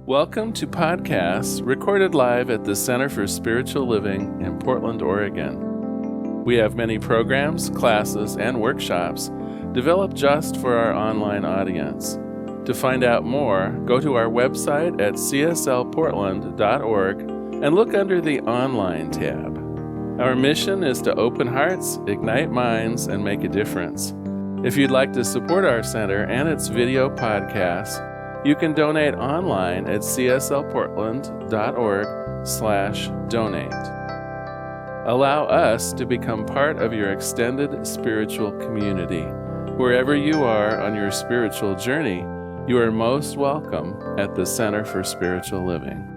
Welcome to podcasts recorded live at the Center for Spiritual Living in Portland, Oregon. We have many programs, classes, and workshops developed just for our online audience. To find out more, go to our website at cslportland.org and look under the Online tab. Our mission is to open hearts, ignite minds, and make a difference. If you'd like to support our center and its video podcasts, you can donate online at cslportland.org/donate. Allow us to become part of your extended spiritual community. Wherever you are on your spiritual journey, you are most welcome at the Center for Spiritual Living.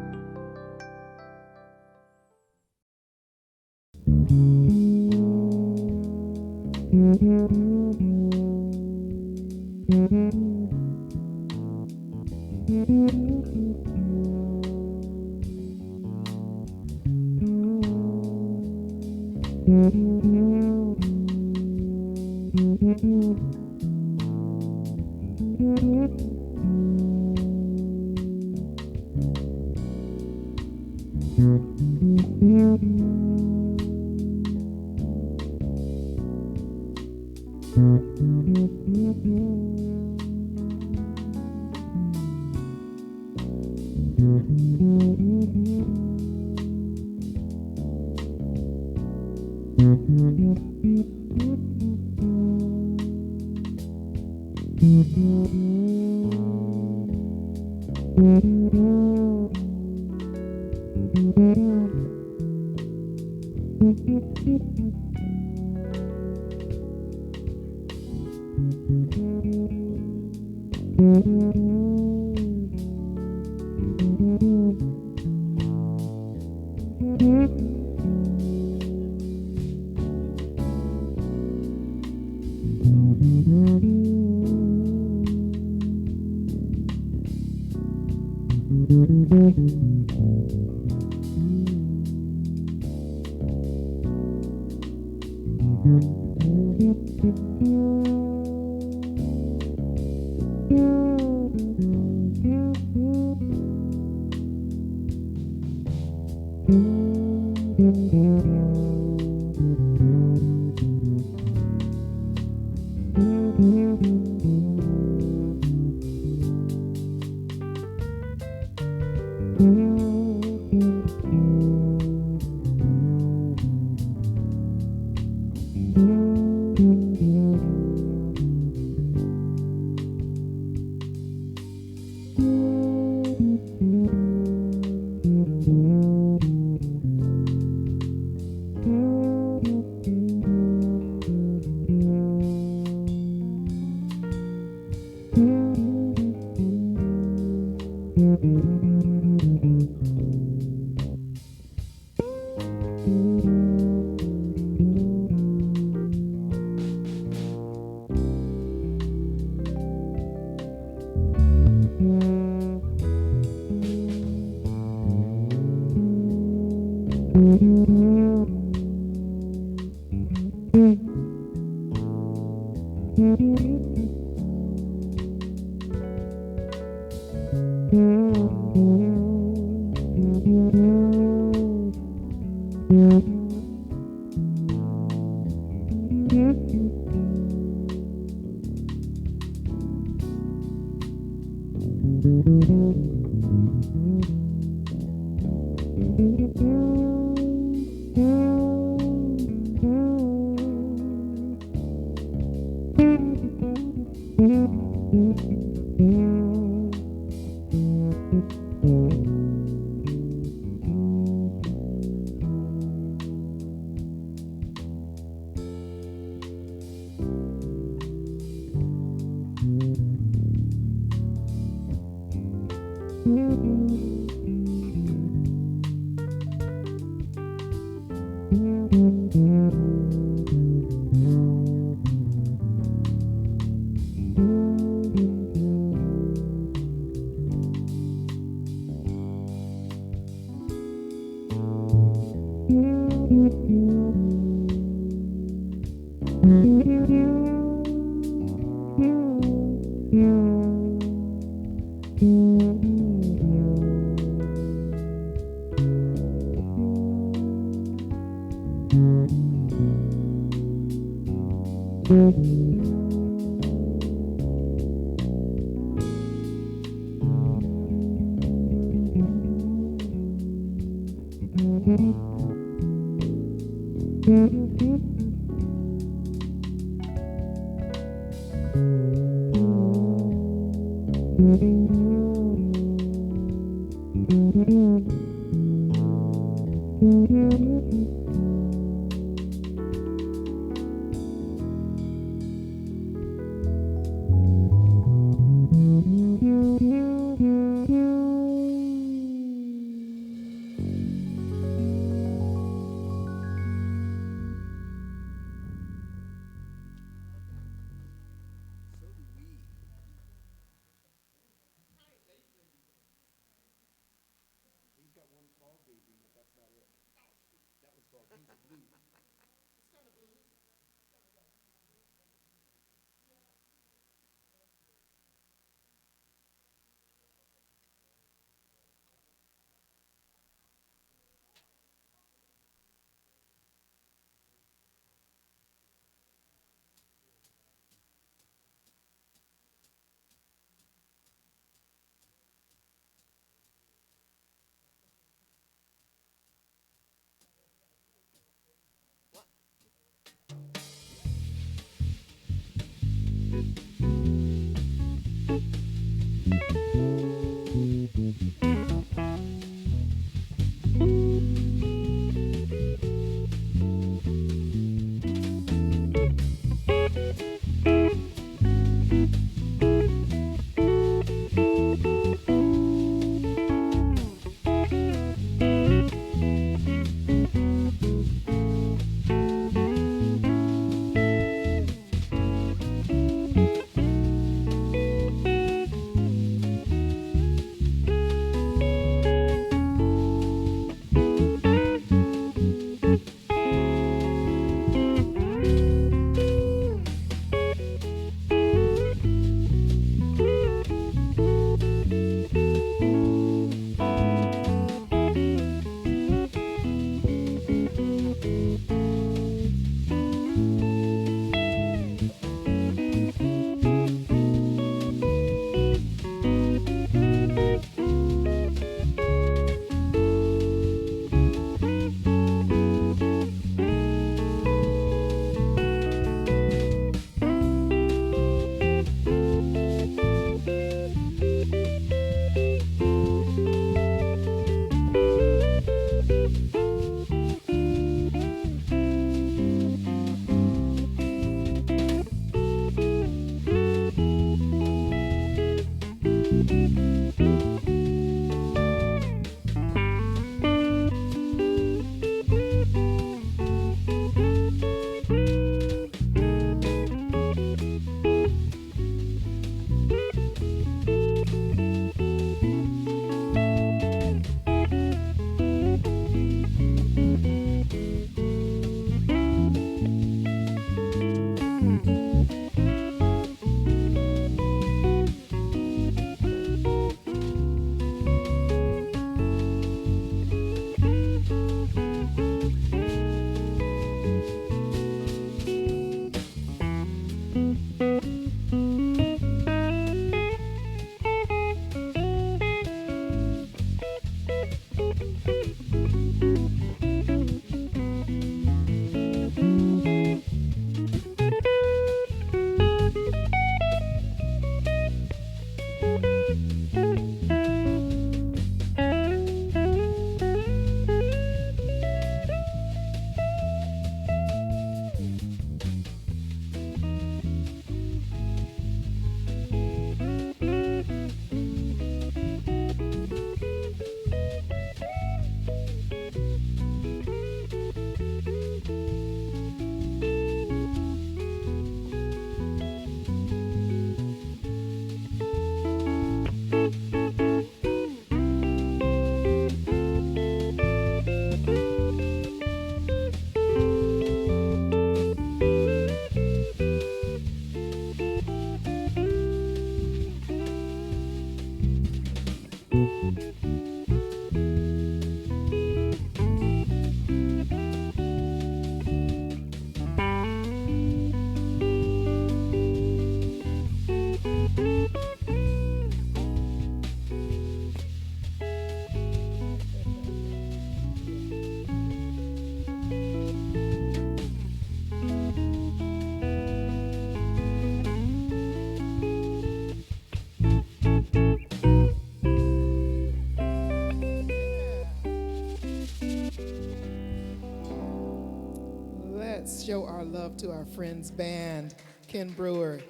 love to our friends band, Ken Brewer,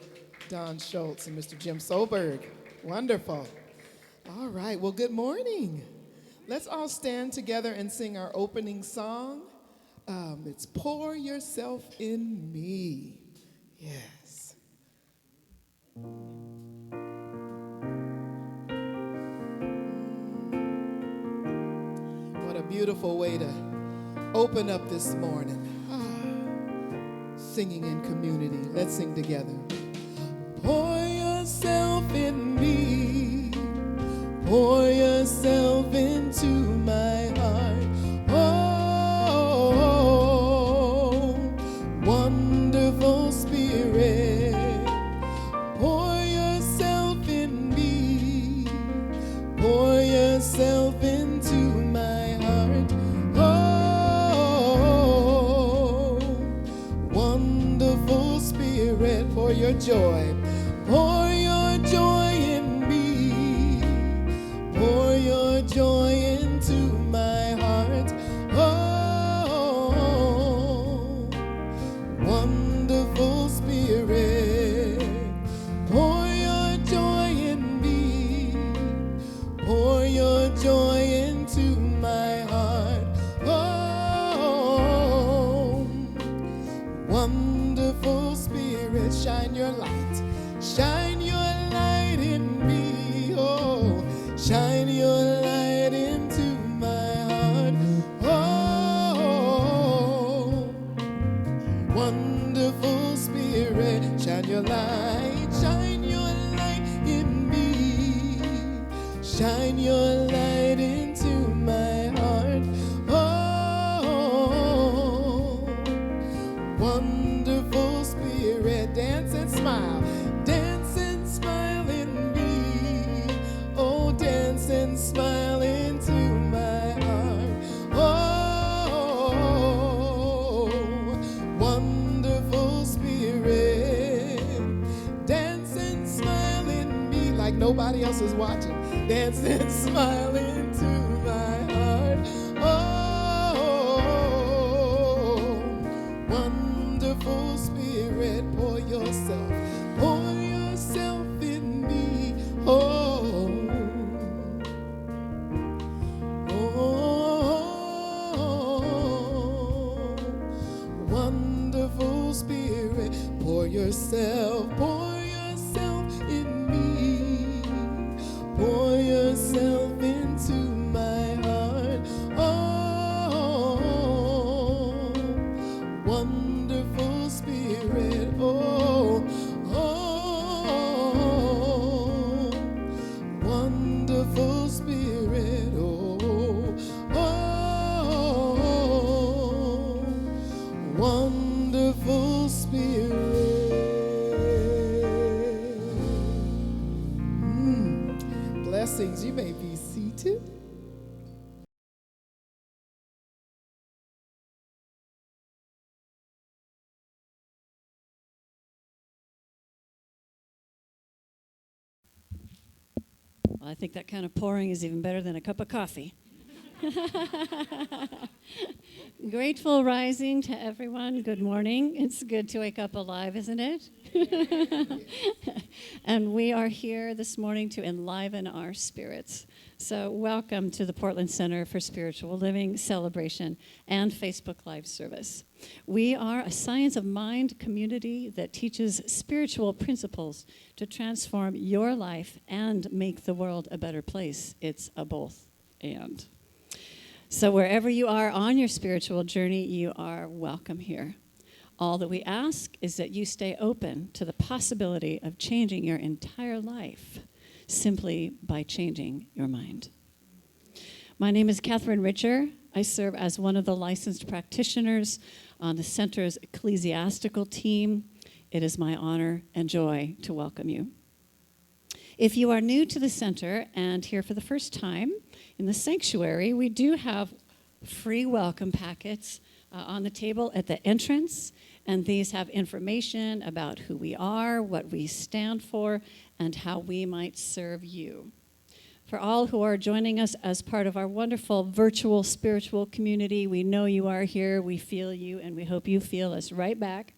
Don Schultz, and Mr. Jim Solberg. Wonderful. All right, well, good morning. Let's all stand together and sing our opening song. It's Pour Yourself in Me. Yes. What a beautiful way to open up this morning. Singing in community. Let's sing together. Pour yourself in me. Pour yourself into my heart. Oh, wonderful Spirit. Pour yourself in me. Pour yourself into my heart. Oh, wonderful Spirit. Pour your joy. Pour your joy in me. Pour your joy into my heart. Oh, wonderful Spirit. Pour your joy in me. Pour your joy into my heart. Oh, wonderful Spirit. Shine your light. Shine your light in me, oh, shine your light into my heart, oh, wonderful Spirit, shine your light in me, shine your light into my heart, oh, wonderful Spirit, dance and smile. Dance and smile in me, oh, dance and smile into my heart, oh, wonderful Spirit, dance and smile in me like nobody else is watching, dance and smile into my heart, oh, wonderful Spirit, pour yourself in me, oh, oh, wonderful Spirit, pour yourself in me, pour yourself into my heart, oh, wonderful Spirit, oh, wonderful Spirit, oh, oh, wonderful Spirit. Blessings, you may be seated. Well, I think that kind of pouring is even better than a cup of coffee. Grateful rising to everyone. Good morning. It's good to wake up alive, isn't it? And we are here this morning to enliven our spirits. So welcome to the Portland Center for Spiritual Living celebration and Facebook Live service. We are a science of mind community that teaches spiritual principles to transform your life and make the world a better place. It's a both and. So wherever you are on your spiritual journey, you are welcome here. All that we ask is that you stay open to the possibility of changing your entire life simply by changing your mind. My name is Catherine Richer. I serve as one of the licensed practitioners on the center's ecclesiastical team. It is my honor and joy to welcome you. If you are new to the center and here for the first time in the sanctuary, we do have free welcome packets on the table at the entrance, and these have information about who we are, what we stand for, and how we might serve you. For all who are joining us as part of our wonderful virtual spiritual community, we know you are here, we feel you, and we hope you feel us right back.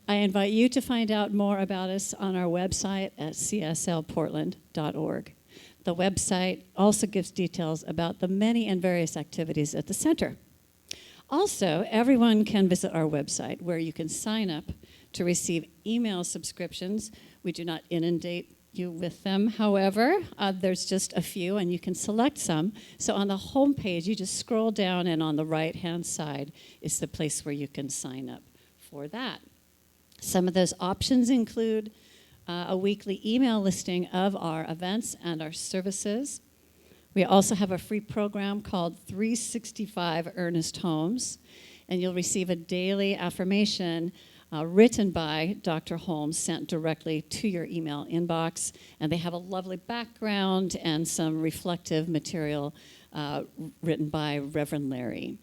I invite you to find out more about us on our website at cslportland.org. The website also gives details about the many and various activities at the center. Also, everyone can visit our website where you can sign up to receive email subscriptions. We do not inundate you with them, however. There's just a few, and you can select some. So on the home page, you just scroll down, and on the right-hand side is the place where you can sign up for that. Some of those options include a weekly email listing of our events and our services. We also have a free program called 365 Earnest Homes, and you'll receive a daily affirmation written by Dr. Holmes, sent directly to your email inbox. And they have a lovely background and some reflective material written by Reverend Larry.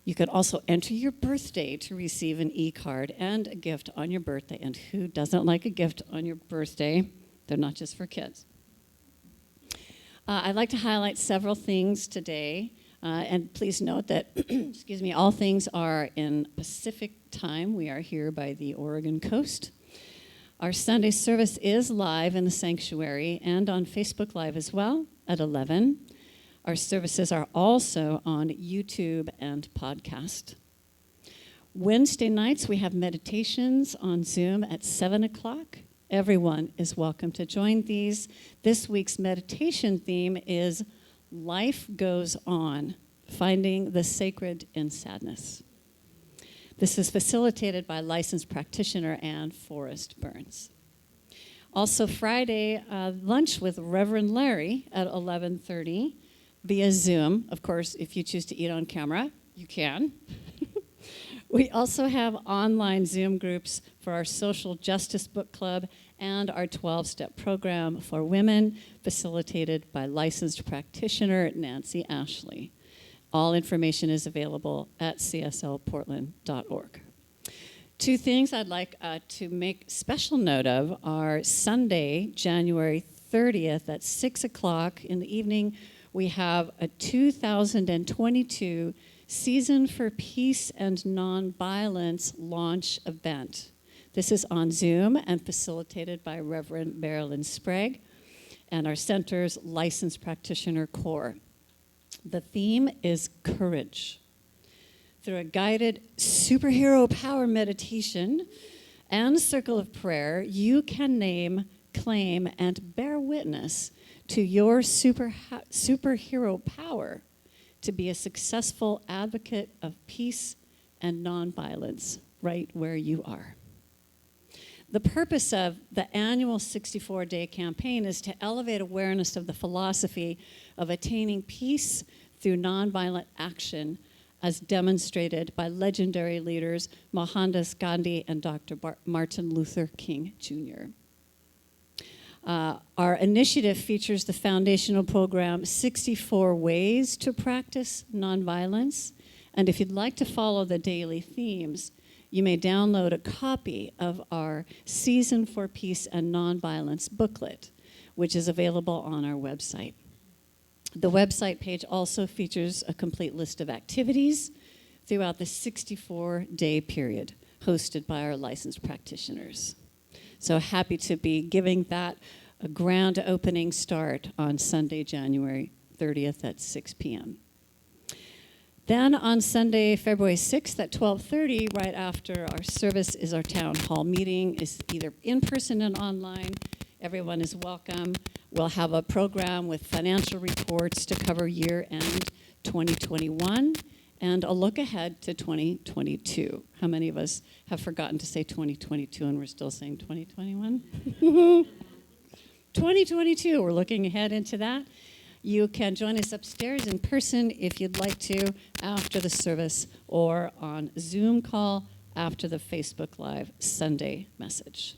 You can also enter your birthday to receive an e-card and a gift on your birthday. And who doesn't like a gift on your birthday? They're not just for kids. I'd like to highlight several things today. And please note that, excuse me, all things are in Pacific time. We are here by the Oregon coast. Our Sunday service is live in the sanctuary and on Facebook Live as well at 11. Our services are also on YouTube and podcast. Wednesday nights, we have meditations on Zoom at 7 o'clock. Everyone is welcome to join these. This week's meditation theme is Life Goes On, Finding the Sacred in Sadness. This is facilitated by licensed practitioner Ann Forrest Burns. Also Friday, lunch with Reverend Larry at 11:30 via Zoom. Of course, if you choose to eat on camera, you can. We also have online Zoom groups for our Social Justice Book Club and our 12-step program for women, facilitated by licensed practitioner Nancy Ashley. All information is available at cslportland.org. Two things I'd like to make special note of are Sunday, January 30th at 6 o'clock in the evening. We have a 2022 Season for Peace and Nonviolence launch event. This is on Zoom and facilitated by Reverend Marilyn Sprague and our center's licensed practitioner core. The theme is courage. Through a guided superhero power meditation and circle of prayer, you can name, claim, and bear witness to your superhero power to be a successful advocate of peace and nonviolence right where you are. The purpose of the annual 64-day campaign is to elevate awareness of the philosophy of attaining peace through nonviolent action, as demonstrated by legendary leaders Mohandas Gandhi and Dr. Martin Luther King Jr. Our initiative features the foundational program 64 Ways to Practice Nonviolence. And if you'd like to follow the daily themes, you may download a copy of our Season for Peace and Nonviolence booklet, which is available on our website. The website page also features a complete list of activities throughout the 64-day period, hosted by our licensed practitioners. So happy to be giving that a grand opening start on Sunday, January 30th at 6 p.m. Then on Sunday, February 6th at 12:30, right after our service, is our town hall meeting. It's either in person and online. Everyone is welcome. We'll have a program with financial reports to cover year-end 2021 and a look ahead to 2022. How many of us have forgotten to say 2022 and we're still saying 2021? 2022, we're looking ahead into that. You can join us upstairs in person if you'd like to after the service or on Zoom call after the Facebook Live Sunday message.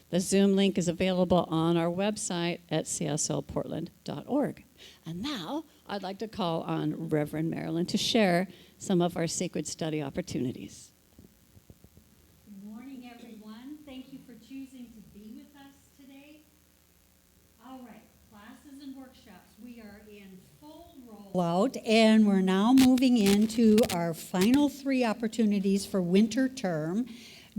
The Zoom link is available on our website at cslportland.org. And now I'd like to call on Reverend Marilyn to share some of our sacred study opportunities. Good morning, everyone. Thank you for choosing to be with us today. All right, classes and workshops. out, and we're now moving into our final 3 opportunities for winter term.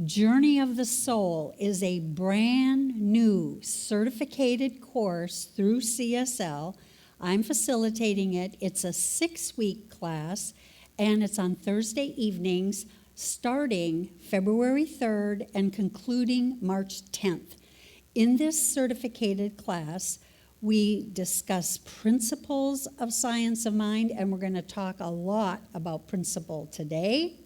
Journey of the Soul is a brand new certificated course through CSL. I'm facilitating it. It's a 6-week class, and it's on Thursday evenings starting February 3rd and concluding March 10th. In this certificated class, we discuss principles of science of mind, and we're going to talk a lot about principle today.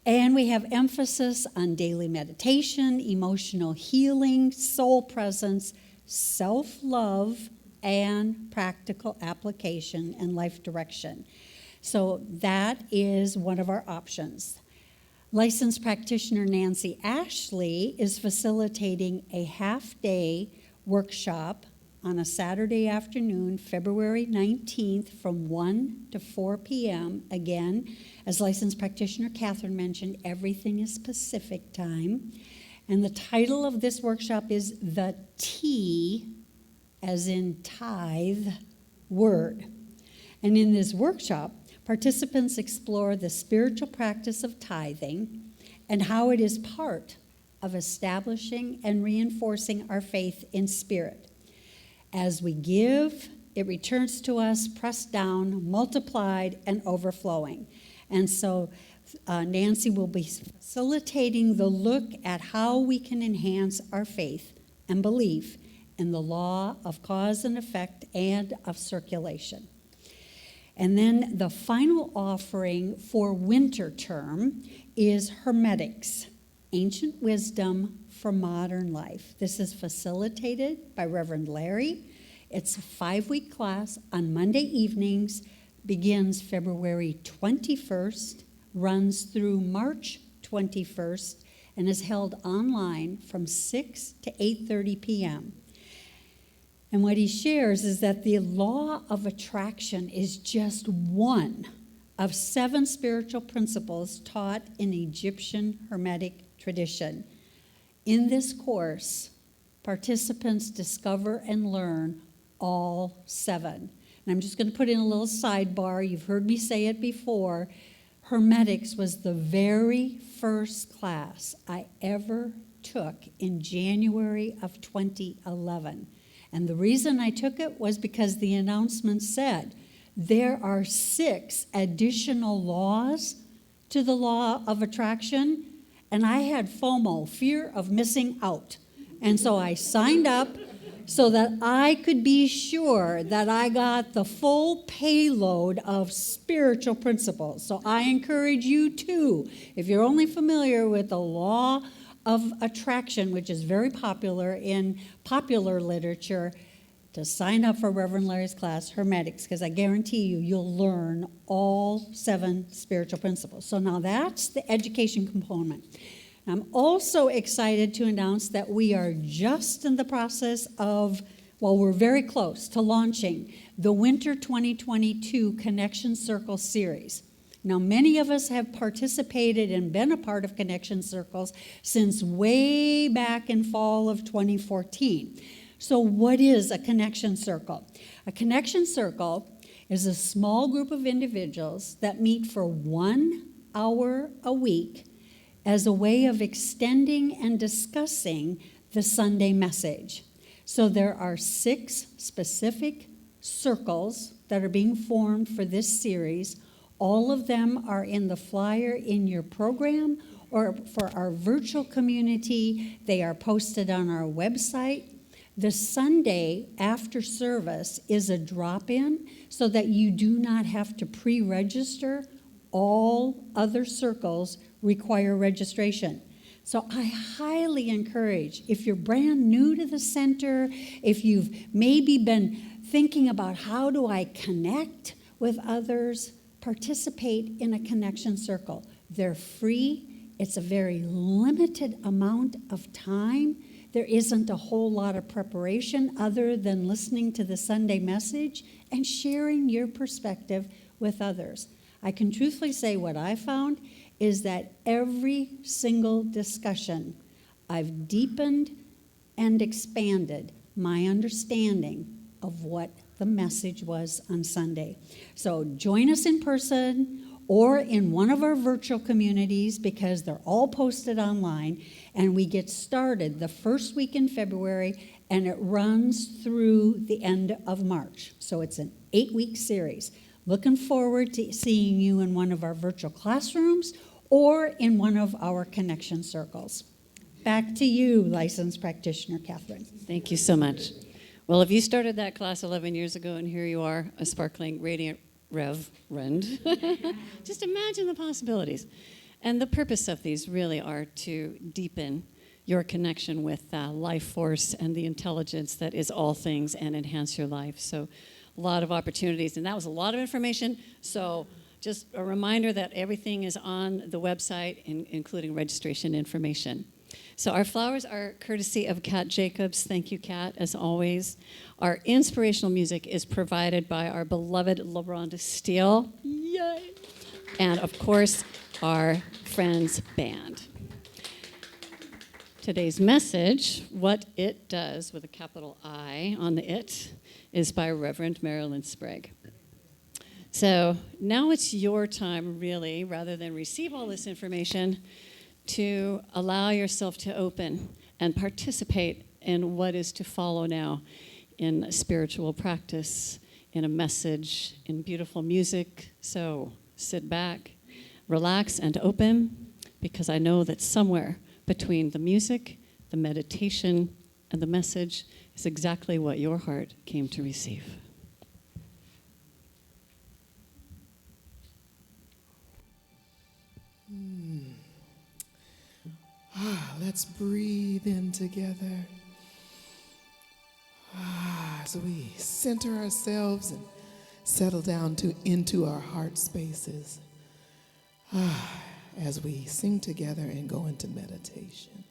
And we have emphasis on daily meditation, emotional healing, soul presence, self-love, and practical application and life direction. So that is one of our options. Licensed practitioner Nancy Ashley is facilitating a half-day workshop on a Saturday afternoon, February 19th from 1 to 4 p.m. Again, as licensed practitioner Catherine mentioned, everything is Pacific time. And the title of this workshop is The T, as in tithe, word. And in this workshop, participants explore the spiritual practice of tithing and how it is part of establishing and reinforcing our faith in spirit. As we give, it returns to us, pressed down, multiplied, and overflowing. And so Nancy will be facilitating the look at how we can enhance our faith and belief in the law of cause and effect and of circulation. And then the final offering for winter term is Hermetics, Ancient Wisdom for Modern Life. This is facilitated by Reverend Larry. It's a 5-week class on Monday evenings, begins February 21st, runs through March 21st, and is held online from 6 to 8:30 p.m. And what he shares is that the law of attraction is just one of 7 spiritual principles taught in Egyptian Hermetic tradition. In this course, participants discover and learn all 7. And I'm just going to put in a little sidebar. You've heard me say it before. Hermetics was the very first class I ever took in January of 2011. And the reason I took it was because the announcement said there are 6 additional laws to the law of attraction, and I had FOMO, fear of missing out. And so I signed up so that I could be sure that I got the full payload of spiritual principles. So I encourage you too, if you're only familiar with the law of attraction, which is very popular in popular literature, to sign up for Reverend Larry's class, Hermetics, because I guarantee you, you'll learn all 7 spiritual principles. So now that's the education component. I'm also excited to announce that we are just in the process of, well, we're very close to launching the Winter 2022 Connection Circle series. Now, many of us have participated and been a part of Connection Circles since way back in fall of 2014. So what is a connection circle? A connection circle is a small group of individuals that meet for 1 hour a week as a way of extending and discussing the Sunday message. So there are 6 specific circles that are being formed for this series. All of them are in the flyer in your program, or for our virtual community, they are posted on our website. The Sunday after service is a drop-in so that you do not have to pre-register. All other circles require registration. So I highly encourage, if you're brand new to the center, if you've maybe been thinking about how do I connect with others, participate in a connection circle. They're free. It's a very limited amount of time. There isn't a whole lot of preparation other than listening to the Sunday message and sharing your perspective with others. I can truthfully say what I found is that every single discussion, I've deepened and expanded my understanding of what the message was on Sunday. So join us in person or in one of our virtual communities because they're all posted online. And we get started the first week in February, and it runs through the end of March. So it's an 8-week series. Looking forward to seeing you in one of our virtual classrooms or in one of our connection circles. Back to you, licensed practitioner Catherine. Thank you so much. Well, if you started that class 11 years ago and here you are, a sparkling, radiant reverend, just imagine the possibilities. And the purpose of these really are to deepen your connection with life force and the intelligence that is all things and enhance your life. So a lot of opportunities. And that was a lot of information. So just a reminder that everything is on the website, including registration information. So our flowers are courtesy of Kat Jacobs. Thank you, Kat, as always. Our inspirational music is provided by our beloved LaRhonda Steele. Yay! And, of course, our Friends Band. Today's message, What It Does, with a capital I on the it, is by Reverend Marilyn Sprague. So now it's your time, really, rather than receive all this information, to allow yourself to open and participate in what is to follow now in spiritual practice, in a message, in beautiful music. So sit back, relax, and open, because I know that somewhere between the music, the meditation, and the message is exactly what your heart came to receive. Let's breathe in together. As we center ourselves and settle down into our heart spaces. As we sing together and go into meditation.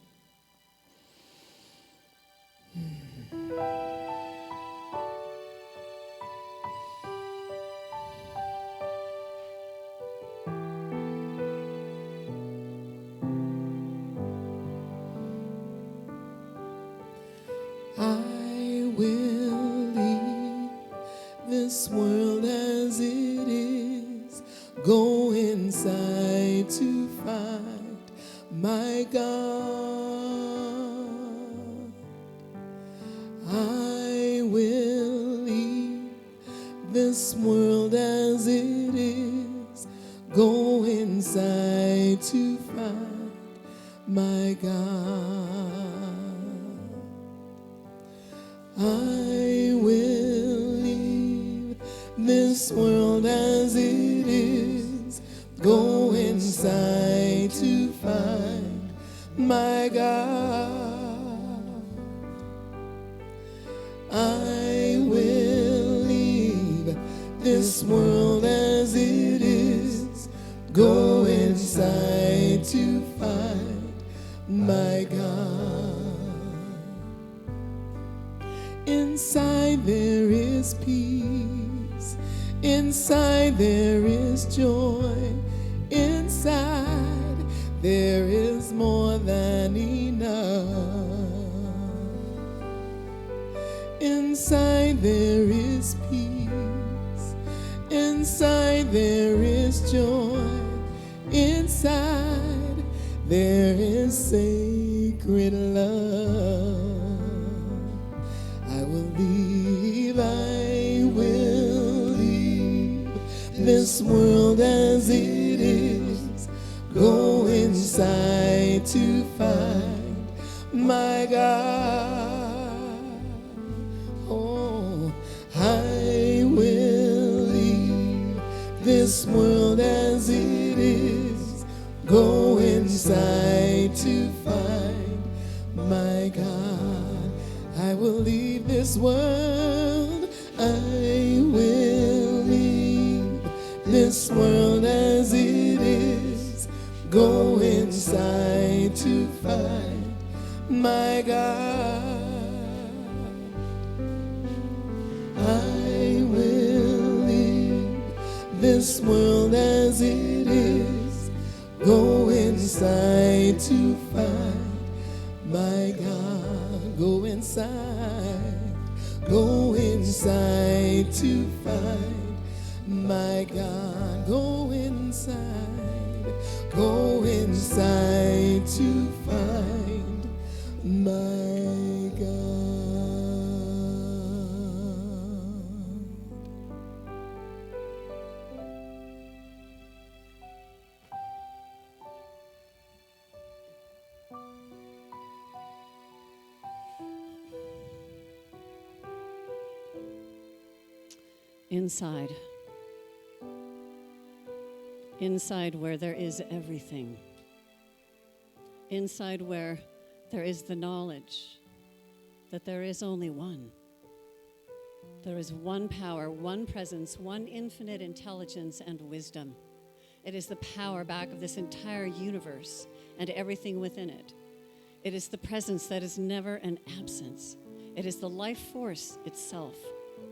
I will leave this world as it is, go inside to find my God. I will leave this world as it is, go inside to find my God. I will leave this world as it is, go inside to find my God. I will leave this world as it is, go inside to find my God. Inside there is peace, inside there is joy, inside there is more than enough. Inside there is peace, inside there is joy, inside there is sacred love. I will leave this world as it is, go inside to find my God. Oh, I will leave this world as it is, go inside to find my God. I will leave this world, I will leave this world as it is, go inside to find my God. I will leave this world as it is, go inside to find my God. Go inside to find my God. Go inside to find my God. Inside. Inside where there is everything. Inside where there is the knowledge that there is only one. There is one power, one presence, one infinite intelligence and wisdom. It is the power back of this entire universe and everything within it. It is the presence that is never an absence. It is the life force itself,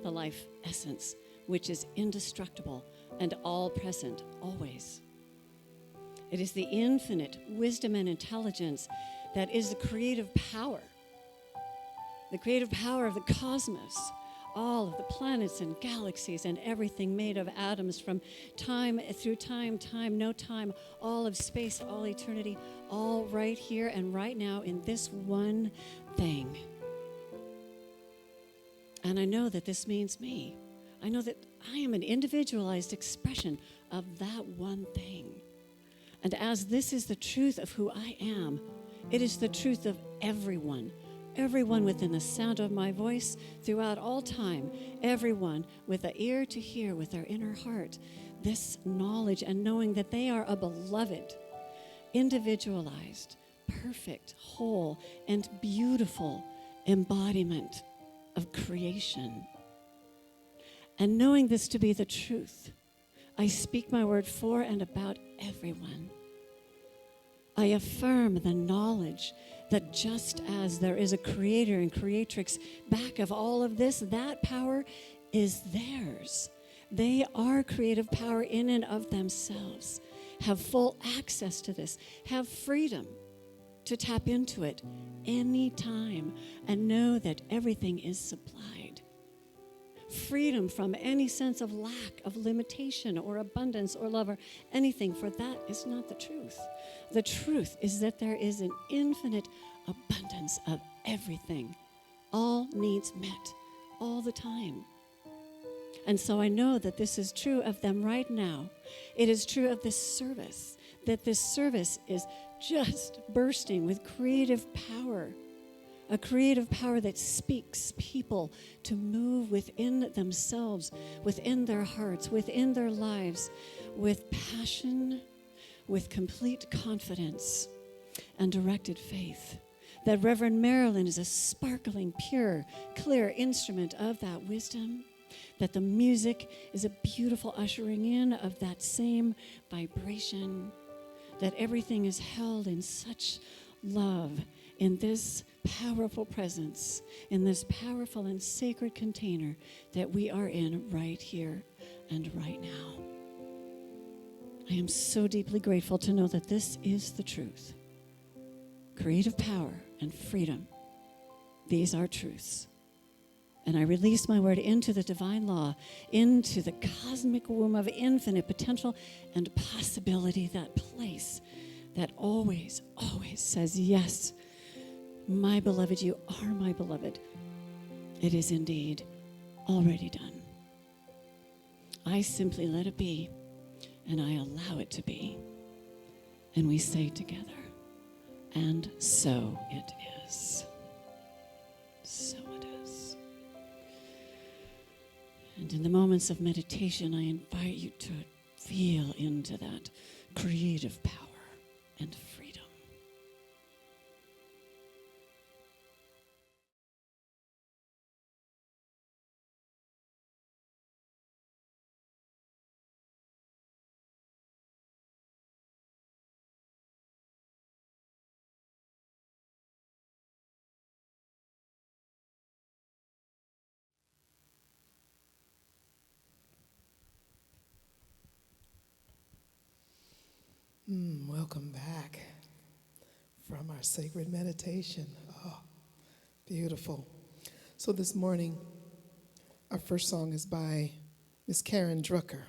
the life essence, which is indestructible and all-present, always. It is the infinite wisdom and intelligence that is the creative power of the cosmos, all of the planets and galaxies and everything made of atoms from time through time, no time, all of space, all eternity, all right here and right now in this one thing. And I know that this means me. I know that I am an individualized expression of that one thing. And as this is the truth of who I am, it is the truth of everyone within the sound of my voice throughout all time, everyone with an ear to hear with their inner heart, this knowledge and knowing that they are a beloved, individualized, perfect, whole, and beautiful embodiment of creation. And knowing this to be the truth, I speak my word for and about everyone. I affirm the knowledge that just as there is a creator and creatrix back of all of this, that power is theirs. They are creative power in and of themselves, have full access to this, have freedom to tap into it anytime, and know that everything is supplied. Freedom from any sense of lack, of limitation, or abundance, or love, or anything, for that is not the truth. The truth is that there is an infinite abundance of everything, all needs met, all the time. And so I know that this is true of them right now. It is true of this service, that this service is just bursting with creative power. A creative power that speaks people to move within themselves, within their hearts, within their lives, with passion, with complete confidence and directed faith. That Reverend Marilyn is a sparkling, pure, clear instrument of that wisdom. That the music is a beautiful ushering in of that same vibration. That everything is held in such love in this powerful presence, in this powerful and sacred container that we are in right here and right now. I am so deeply grateful to know that this is the truth. Creative power and freedom, these are truths. And I release my word into the divine law, into the cosmic womb of infinite potential and possibility, that place that always, always says, yes, my beloved, you are my beloved. It is indeed already done. I simply let it be, and I allow it to be. And we say together, and so it is. So it is. And in the moments of meditation, I invite you to feel into that creative power and freedom. Welcome back from our sacred meditation. Oh, beautiful. So this morning, Our first song is by Miss Karen Drucker,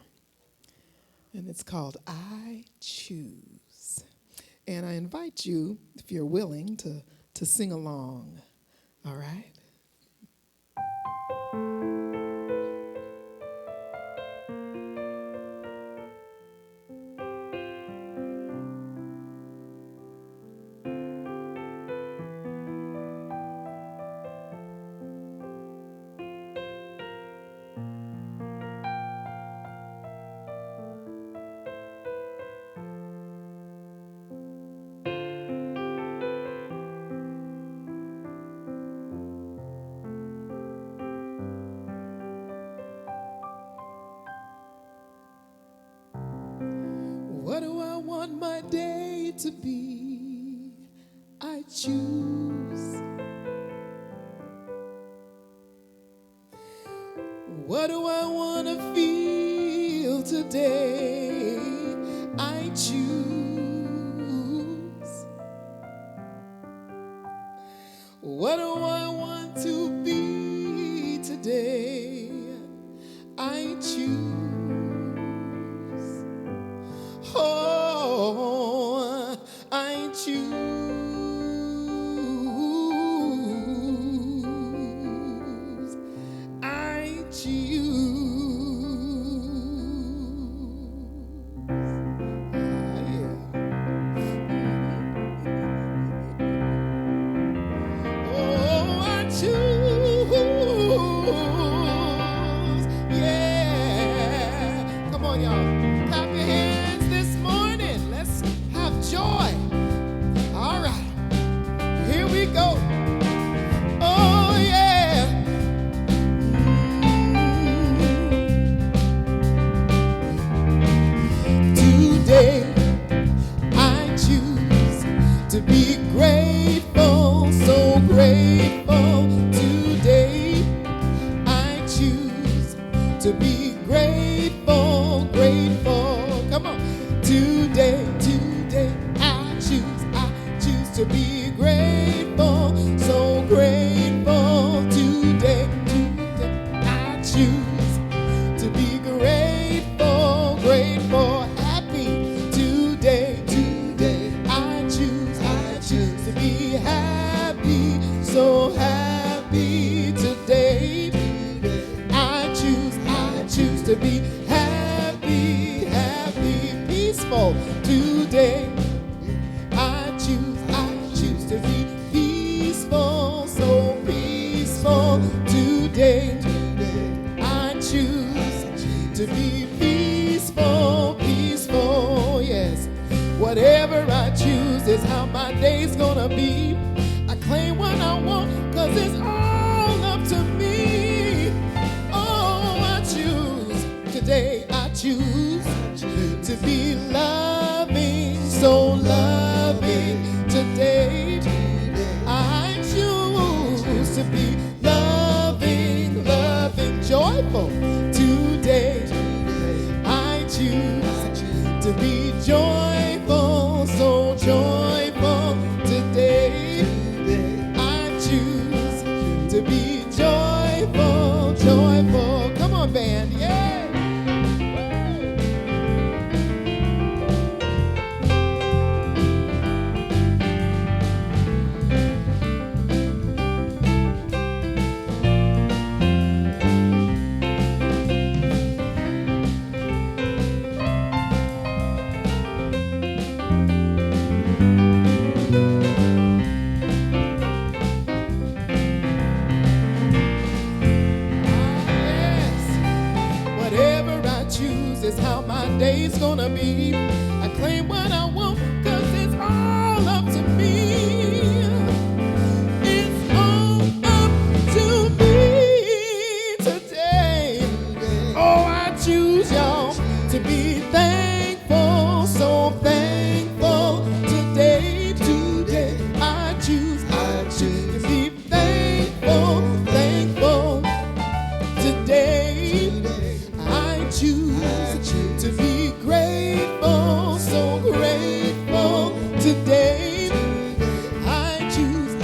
and it's called I Choose. And I invite you, if you're willing, to sing along. All right? What do I want my day to be? I choose. What do I want to feel today? I choose. What do I want to be today? I choose. Oh, I choose. I choose. Yeah. Oh, I choose. Yeah. Come on, y'all. Clap your hands this morning. Let's have joy. All right. Here we go. Oh, yeah. Today, I choose to be grateful, so grateful. Today, I choose to be grateful, grateful. Come on. Today, I choose to be grateful, so grateful. Today, I choose to be grateful, grateful, happy. Today, I choose to be happy, so happy. Today, I choose to be happy, happy, peaceful. Today, I choose to be peaceful, so peaceful. Today, I choose to be peaceful, peaceful, yes. Whatever I choose is how my day's gonna be. I claim what I want, 'cause it's all up to me. Oh, I choose, today I choose to be loving, so loving. Today, I choose to be loving, loving, joyful. Today, I choose to be joyful, so joyful. Today, I choose to be joyful, joyful. Come on, band, yeah. Is how my day's gonna be. I claim what I want, 'cause it's all up to me. It's all up to me today. Oh, I choose, y'all, to be thankful, so thankful. Today, I choose to be thankful, thankful. Today, I choose to be grateful, so grateful. Today, I choose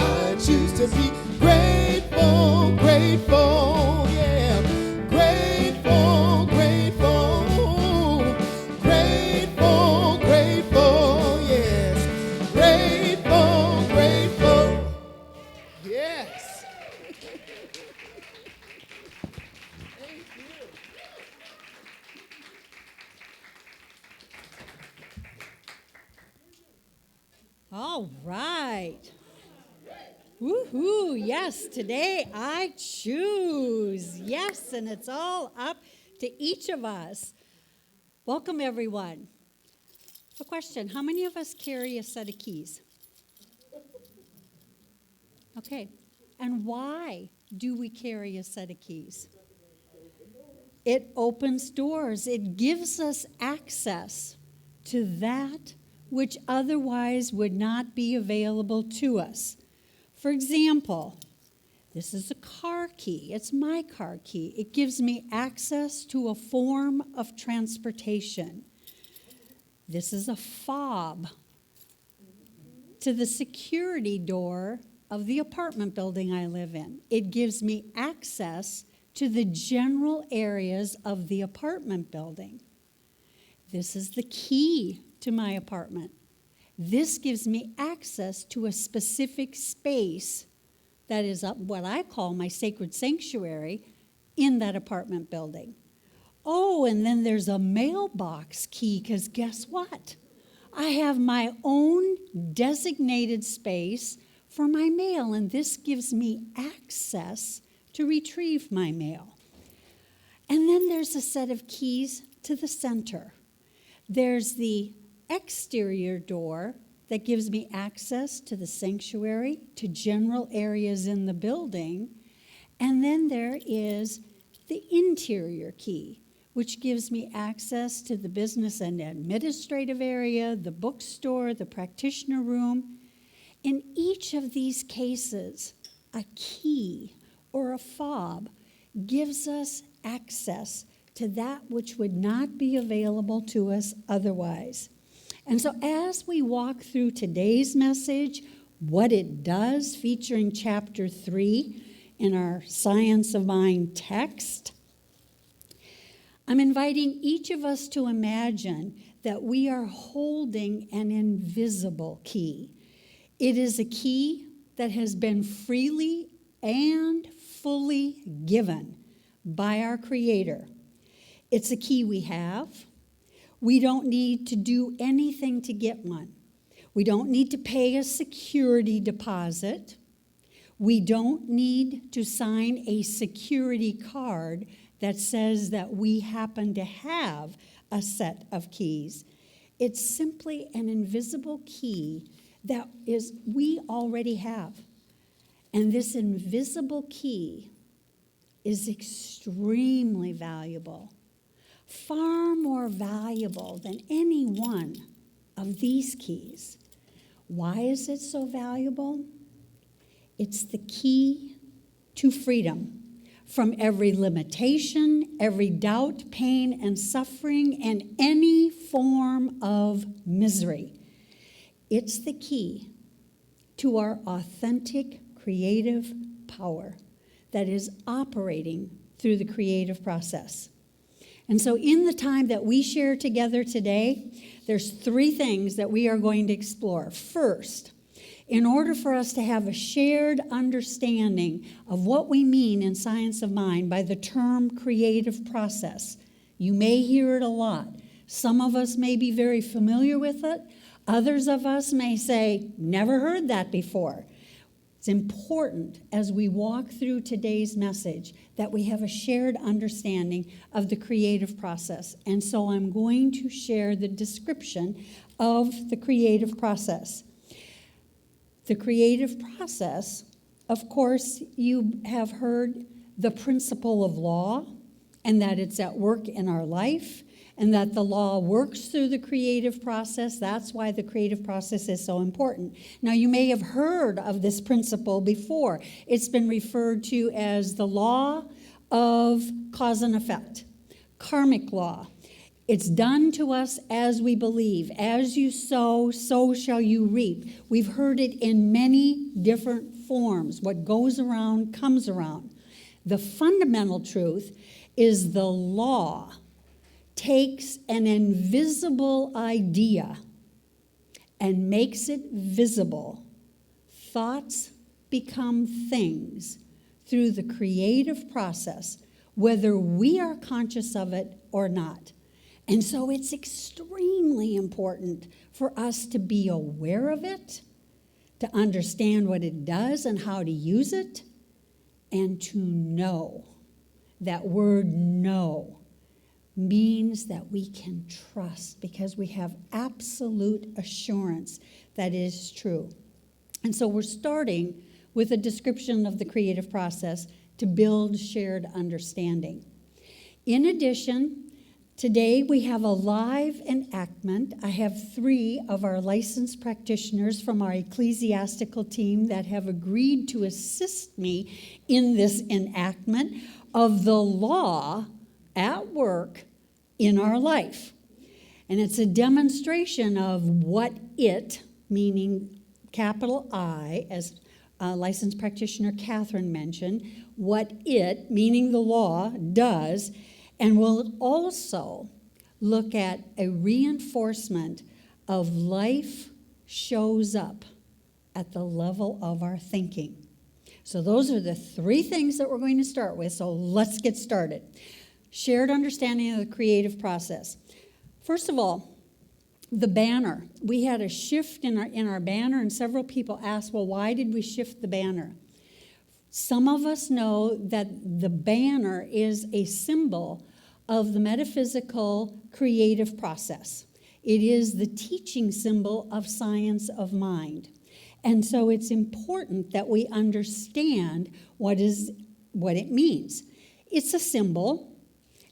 to be grateful, grateful, yeah. All right. Woohoo, yes, today I choose. Yes, and it's all up to each of us. Welcome, everyone. A question, how many of us carry a set of keys? Okay, and why do we carry a set of keys? It opens doors. It gives us access to that which otherwise would not be available to us. For example, this is a car key. It's my car key. It gives me access to a form of transportation. This is a fob to the security door of the apartment building I live in. It gives me access to the general areas of the apartment building. This is the key to my apartment. This gives me access to a specific space that is what I call my sacred sanctuary in that apartment building. Oh, and then there's a mailbox key, because guess what? I have my own designated space for my mail, and this gives me access to retrieve my mail. And then there's a set of keys to the center. There's the exterior door that gives me access to the sanctuary, to general areas in the building. And then there is the interior key, which gives me access to the business and administrative area, the bookstore, the practitioner room. In each of these cases, a key or a fob gives us access to that which would not be available to us otherwise. And so as we walk through today's message, what it does, featuring chapter 3 in our Science of Mind text, I'm inviting each of us to imagine that we are holding an invisible key. It is a key that has been freely and fully given by our Creator. It's a key we have. We don't need to do anything to get one. We don't need to pay a security deposit. We don't need to sign a security card that says that we happen to have a set of keys. It's simply an invisible key that we already have. And this invisible key is extremely valuable, far more valuable than any one of these keys. Why is it so valuable? It's the key to freedom from every limitation, every doubt, pain, and suffering, and any form of misery. It's the key to our authentic creative power that is operating through the creative process. And so in the time that we share together today, there's 3 things that we are going to explore. First, in order for us to have a shared understanding of what we mean in Science of Mind by the term creative process, you may hear it a lot. Some of us may be very familiar with it. Others of us may say, never heard that before. It's important as we walk through today's message that we have a shared understanding of the creative process. And so I'm going to share the description of the creative process. The creative process, of course, you have heard the principle of law, and that it's at work in our life, and that the law works through the creative process. That's why the creative process is so important. Now, you may have heard of this principle before. It's been referred to as the law of cause and effect, karmic law. It's done to us as we believe. As you sow, so shall you reap. We've heard it in many different forms. What goes around comes around. The fundamental truth is the law takes an invisible idea and makes it visible. Thoughts become things through the creative process, whether we are conscious of it or not. And so it's extremely important for us to be aware of it, to understand what it does and how to use it, and to know. That word know means that we can trust because we have absolute assurance that it is true. And so we're starting with a description of the creative process to build shared understanding. In addition, today we have a live enactment. I have 3 of our licensed practitioners from our ecclesiastical team that have agreed to assist me in this enactment of the law at work in our life. And it's a demonstration of what it, meaning capital I, as licensed practitioner Catherine mentioned, what it, meaning the law, does. And we'll also look at a reinforcement of life shows up at the level of our thinking. So those are the 3 things that we're going to start with. So let's get started. Shared understanding of the creative process. First of all, the banner. We had a shift in our banner, and several people asked, well, why did we shift the banner? Some of us know that the banner is a symbol of the metaphysical creative process. It is the teaching symbol of science of mind. And so it's important that we understand what it means. It's a symbol,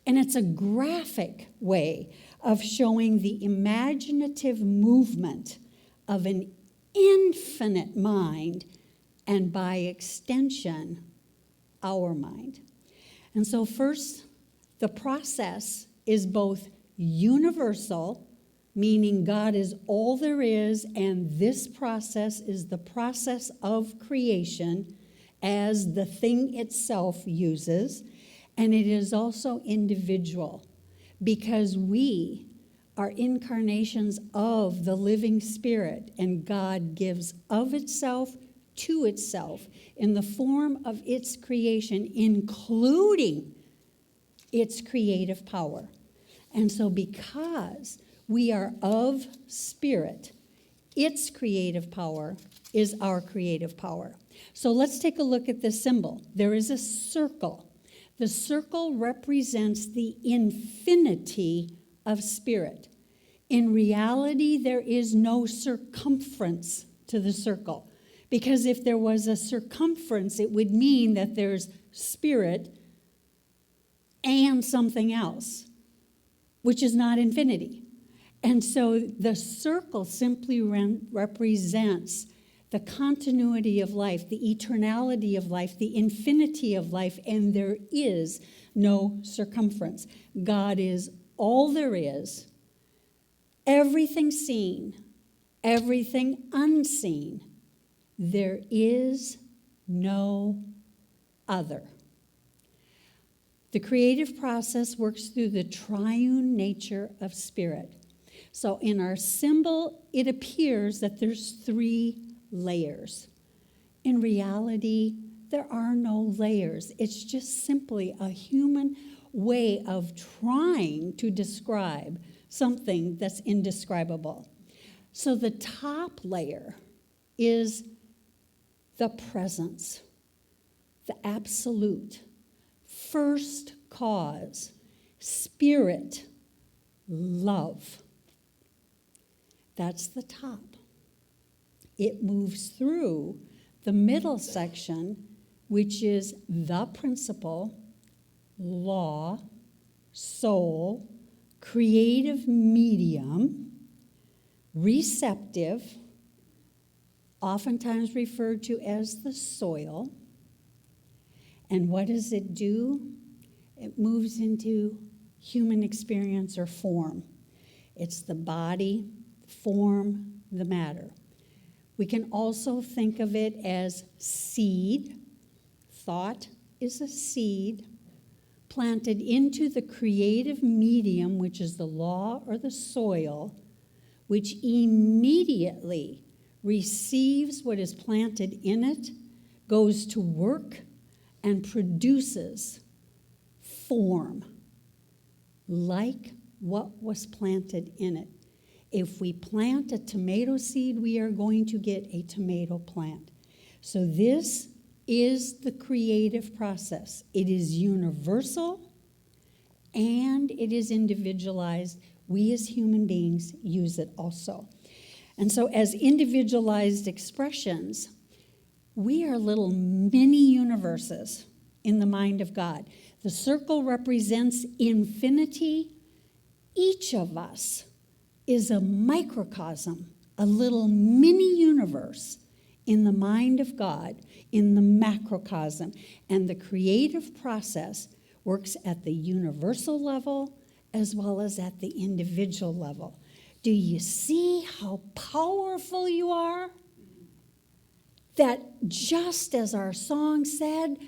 and it's a graphic way of showing the imaginative movement of an infinite mind, and by extension, our mind. And so first, the process is both universal, meaning God is all there is, and this process is the process of creation as the thing itself uses, and it is also individual, because we are incarnations of the living Spirit, and God gives of itself to itself in the form of its creation, including its creative power. And so because we are of Spirit, its creative power is our creative power. So let's take a look at this symbol. There is a circle. The circle represents the infinity of Spirit. In reality, there is no circumference to the circle, because if there was a circumference, it would mean that there's Spirit and something else, which is not infinity. And so the circle simply represents the continuity of life, the eternality of life, the infinity of life, and there is no circumference. God is all there is, everything seen, everything unseen. There is no other. The creative process works through the triune nature of Spirit. So in our symbol, it appears that there's 3 layers. In reality, there are no layers. It's just simply a human way of trying to describe something that's indescribable. So the top layer is the presence, the absolute, first cause, Spirit, love. That's the top. It moves through the middle section, which is the principle, law, soul, creative medium, receptive, oftentimes referred to as the soil. And what does it do? It moves into human experience or form. It's the body, form, the matter. We can also think of it as seed. Thought is a seed planted into the creative medium, which is the law or the soil, which immediately receives what is planted in it, goes to work, and produces form, like what was planted in it. If we plant a tomato seed, we are going to get a tomato plant. So this is the creative process. It is universal and it is individualized. We as human beings use it also. And so as individualized expressions, we are little mini universes in the mind of God. The circle represents infinity. Each of us is a microcosm, a little mini universe in the mind of God, in the macrocosm. And the creative process works at the universal level as well as at the individual level. Do you see how powerful you are? That just as our song said,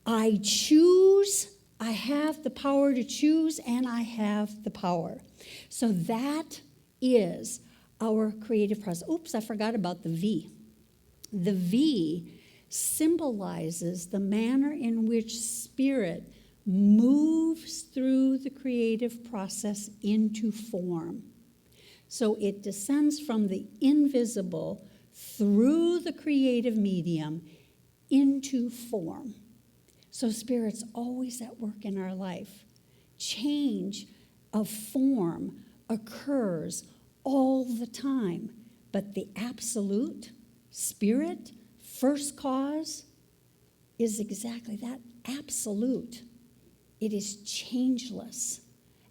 I choose, I have the power to choose, and I have the power. So that is our creative process. Oops, I forgot about the V. The V symbolizes the manner in which spirit moves through the creative process into form. So it descends from the invisible through the creative medium into form. So Spirit's always at work in our life. Change of form occurs all the time, but the absolute Spirit, first cause, is exactly that, absolute. It is changeless,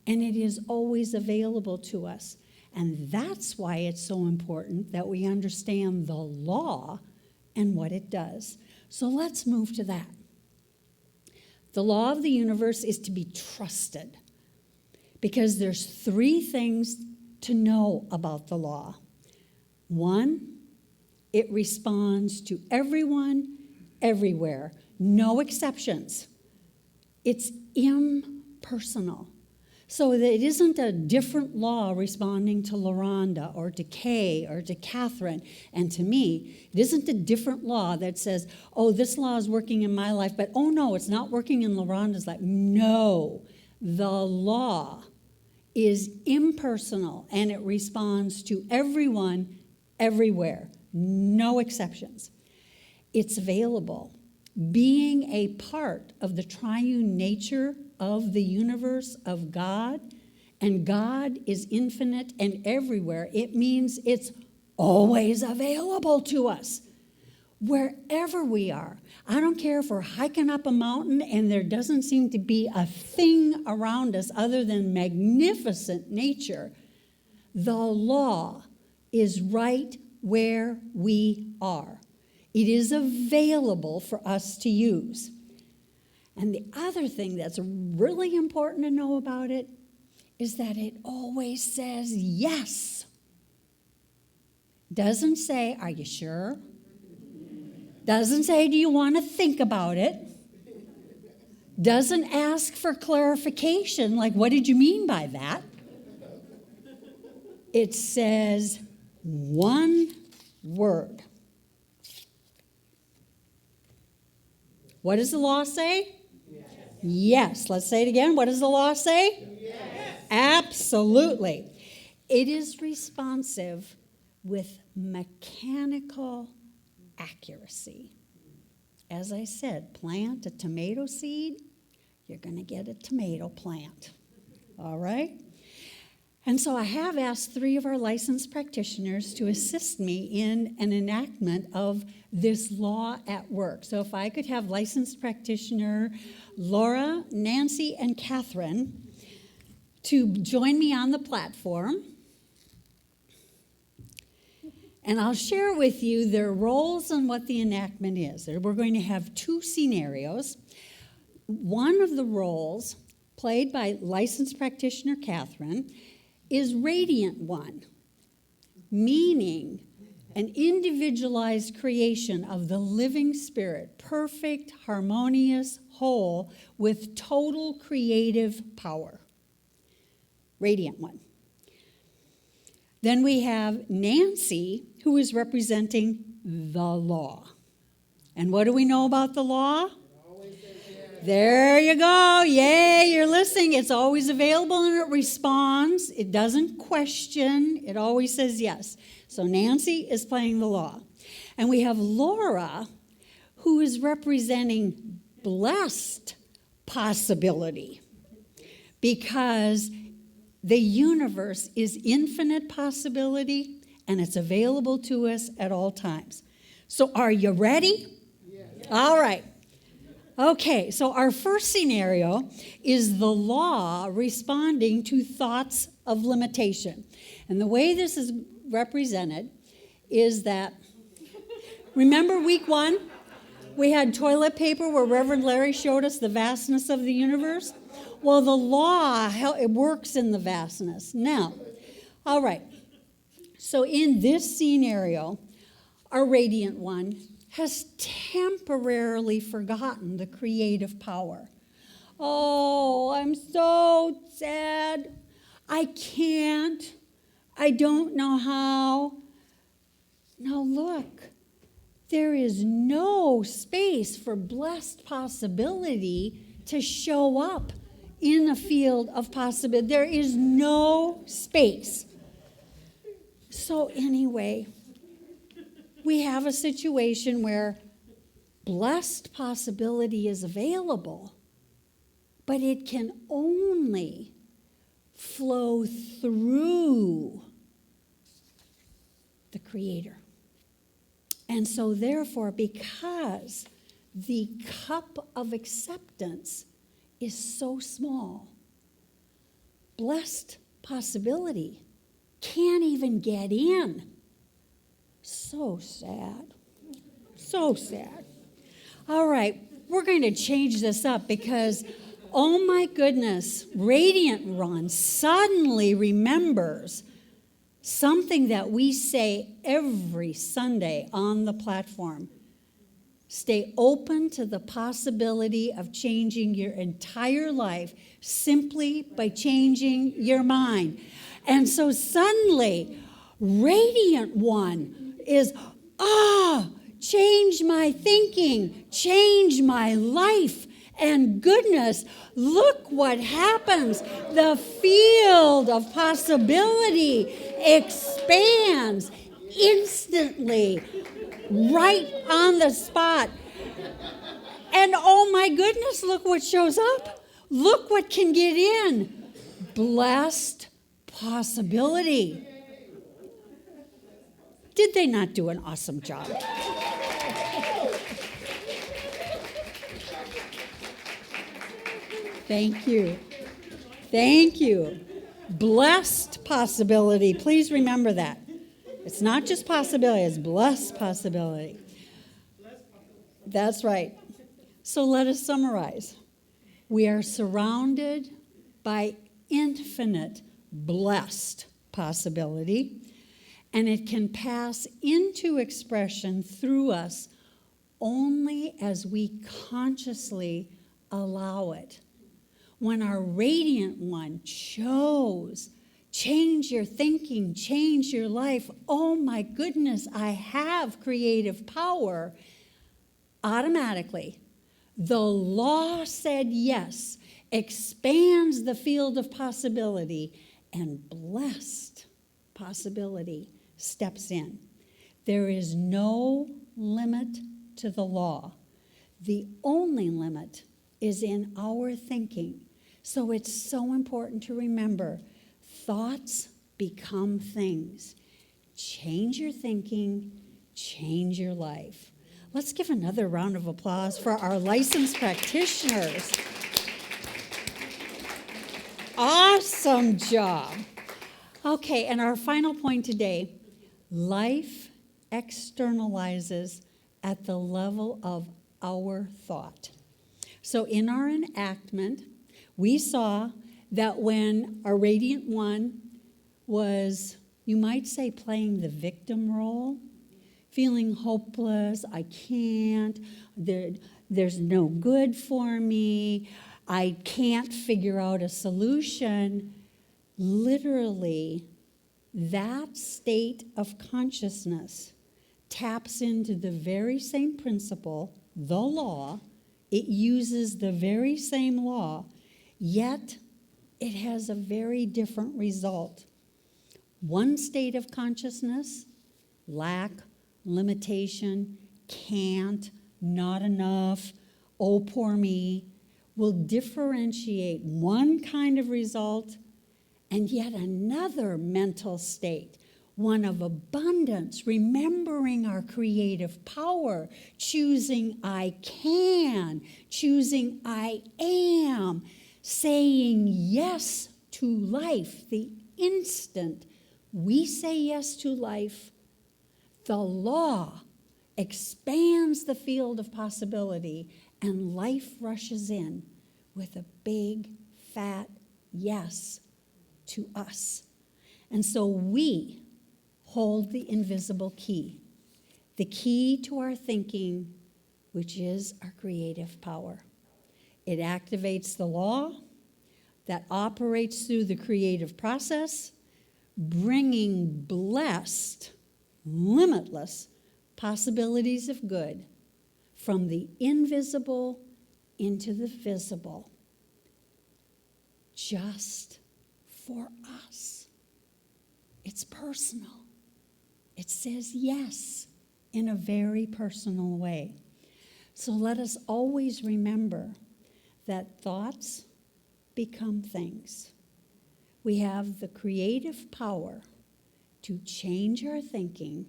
and it is always available to us. And that's why it's so important that we understand the law and what it does. So let's move to that. The law of the universe is to be trusted because there's three things to know about the law. One, it responds to everyone, everywhere, no exceptions. It's impersonal. So that it isn't a different law responding to LaRhonda or to Kay or to Catherine and to me. It isn't a different law that says, oh, this law is working in my life, but oh no, it's not working in LaRhonda's life. No, the law is impersonal and it responds to everyone, everywhere, no exceptions. It's available. Being a part of the triune nature of the universe of God, and God is infinite and everywhere, it means it's always available to us, wherever we are. I don't care if we're hiking up a mountain and there doesn't seem to be a thing around us other than magnificent nature. The law is right where we are. It is available for us to use. And the other thing that's really important to know about it is that it always says yes. Doesn't say, are you sure? Doesn't say, do you want to think about it? Doesn't ask for clarification, like, what did you mean by that? It says one word. What does the law say? Yes. Let's say it again. What does the law say? Yes. Absolutely. It is responsive with mechanical accuracy. As I said, plant a tomato seed, you're going to get a tomato plant. All right? And so I have asked 3 of our licensed practitioners to assist me in an enactment of this law at work. So if I could have licensed practitioner Laura, Nancy, and Catherine to join me on the platform. And I'll share with you their roles and what the enactment is. We're going to have 2 scenarios. One of the roles, played by licensed practitioner Catherine, is radiant one, meaning an individualized creation of the living spirit, perfect, harmonious, whole, with total creative power. Radiant one. Then we have Nancy, who is representing the law. And what do we know about the law? There you go. Yay, you're listening. It's always available and it responds. It doesn't question. It always says yes. So Nancy is playing the law. And we have Laura, who is representing blessed possibility, because the universe is infinite possibility and it's available to us at all times. So are you ready? Yes. All right. Okay, so our first scenario is the law responding to thoughts of limitation. And the way this is represented is that, remember week 1? We had toilet paper where Reverend Larry showed us the vastness of the universe. Well, the law, it works in the vastness. Now, all right. So in this scenario, our radiant one has temporarily forgotten the creative power. Oh, I'm so sad. I can't. I don't know how. Now look. There is no space for blessed possibility to show up in a field of possibility. There is no space. So anyway, we have a situation where blessed possibility is available, but it can only flow through the Creator. And so therefore, because the cup of acceptance is so small, blessed possibility can't even get in. So sad. So sad. All right, we're going to change this up because, oh my goodness, Radiant Run suddenly remembers something that we say every Sunday on the platform. Stay open to the possibility of changing your entire life simply by changing your mind. And so suddenly, Radiant One is, change my thinking, change my life. And goodness, look what happens. The field of possibility expands instantly, right on the spot. And oh my goodness, look what shows up. Look what can get in. Blessed possibility. Did they not do an awesome job? Thank you. Thank you. Blessed possibility. Please remember that. It's not just possibility, it's blessed possibility. That's right. So let us summarize. We are surrounded by infinite blessed possibility, and it can pass into expression through us only as we consciously allow it. When our Radiant One chose, change your thinking, change your life, oh my goodness, I have creative power, automatically, the law said yes, expands the field of possibility, and blessed possibility steps in. There is no limit to the law. The only limit is in our thinking. So it's so important to remember, thoughts become things. Change your thinking, change your life. Let's give another round of applause for our licensed practitioners. Awesome job. Okay, and our final point today, life externalizes at the level of our thought. So in our enactment, we saw that when our Radiant One was, you might say, playing the victim role, feeling hopeless, I can't, there's no good for me, I can't figure out a solution, literally, that state of consciousness taps into the very same principle, the law, It uses the very same law, yet it has a very different result. One state of consciousness, lack, limitation, can't, not enough, oh, poor me, will differentiate one kind of result and yet another mental state, one of abundance, remembering our creative power, choosing I can, choosing I am, saying yes to life. The instant we say yes to life, the law expands the field of possibility, and life rushes in with a big, fat yes to us. And so we hold the invisible key, the key to our thinking, which is our creative power. It activates the law that operates through the creative process, bringing blessed, limitless possibilities of good from the invisible into the visible, just for us. It's personal. It says yes in a very personal way. So let us always remember that thoughts become things. We have the creative power to change our thinking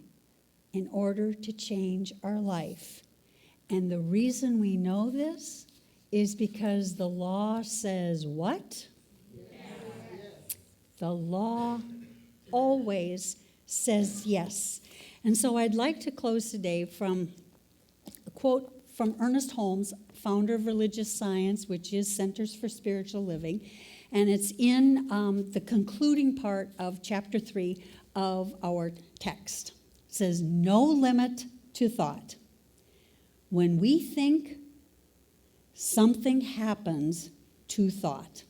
in order to change our life. And the reason we know this is because the law says what? Yes. The law always says yes. And so I'd like to close today from a quote from Ernest Holmes, founder of Religious Science, which is Centers for Spiritual Living. And it's in the concluding part of chapter 3 of our text. It says, no limit to thought. When we think, something happens to thought.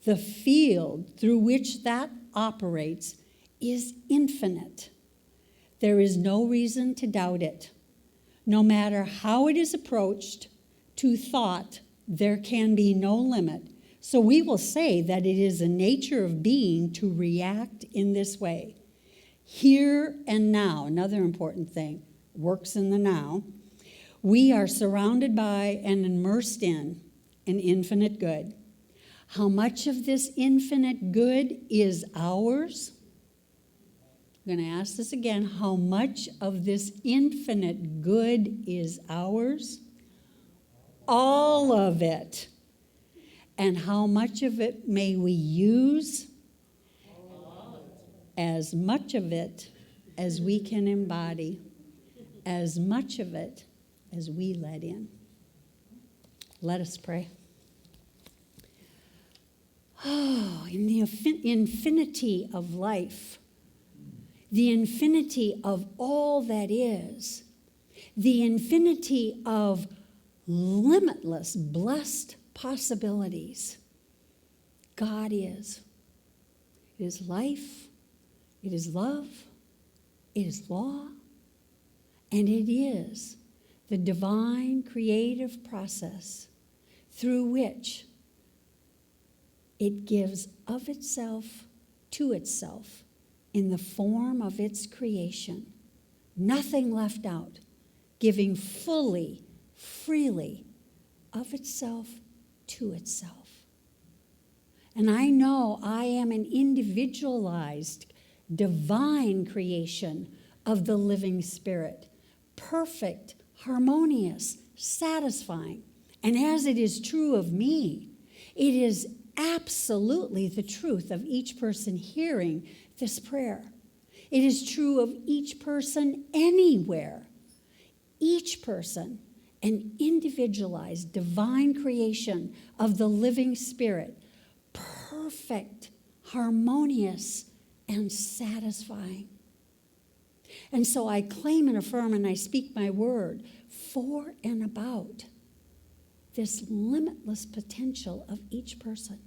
The field through which that operates is infinite. There is no reason to doubt it. No matter how it is approached, to thought, there can be no limit. So we will say that it is the nature of being to react in this way. Here and now, another important thing, works in the now. We are surrounded by and immersed in an infinite good. How much of this infinite good is ours? I'm going to ask this again. How much of this infinite good is ours? All of it. And how much of it may we use? As much of it as we can embody. As much of it as we let in. Let us pray. Oh, in the infinity of life, the infinity of all that is, the infinity of limitless, blessed possibilities, God is. It is life, it is love, it is law, and it is the divine creative process through which it gives of itself to itself in the form of its creation, nothing left out, giving fully, freely of itself to itself. And I know I am an individualized, divine creation of the living Spirit, perfect, harmonious, satisfying. And as it is true of me, it is absolutely the truth of each person hearing this prayer. It is true of each person anywhere. Each person, an individualized divine creation of the living Spirit, perfect, harmonious, and satisfying. And so I claim and affirm and I speak my word for and about this limitless potential of each person.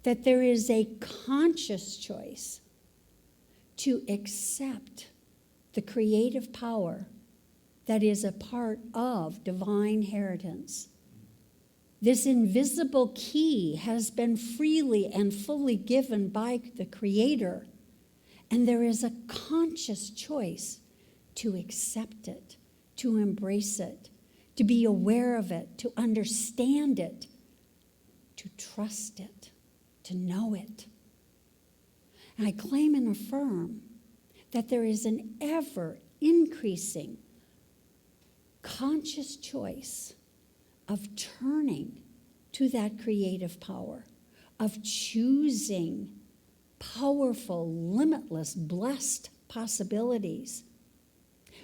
That there is a conscious choice to accept the creative power that is a part of divine inheritance. This invisible key has been freely and fully given by the Creator, and there is a conscious choice to accept it, to embrace it, to be aware of it, to understand it, to trust it, to know it. And I claim and affirm that there is an ever-increasing conscious choice of turning to that creative power, of choosing powerful, limitless, blessed possibilities,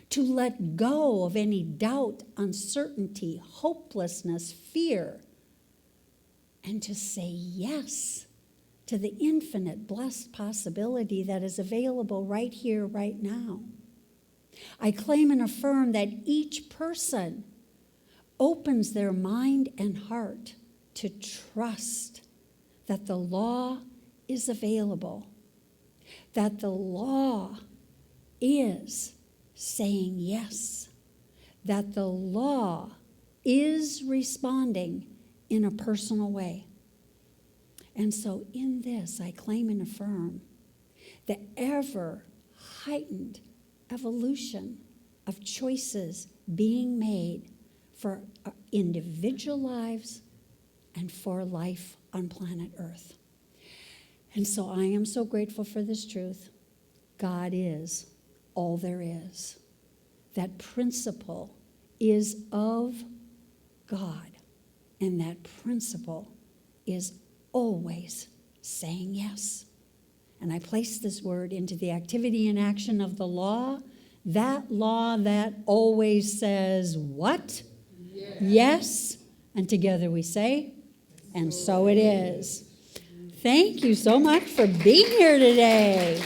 to let go of any doubt, uncertainty, hopelessness, fear, and to say yes to the infinite blessed possibility that is available right here, right now. I claim and affirm that each person opens their mind and heart to trust that the law is available, that the law is saying yes, that the law is responding in a personal way. And so in this, I claim and affirm the ever heightened evolution of choices being made for individual lives and for life on planet Earth. And so I am so grateful for this truth. God is all there is. That principle is of God, and that principle is always saying yes. And I place this word into the activity and action of the law that always says what? Yes. Yes. And together we say, and so it is. Thank you so much for being here today.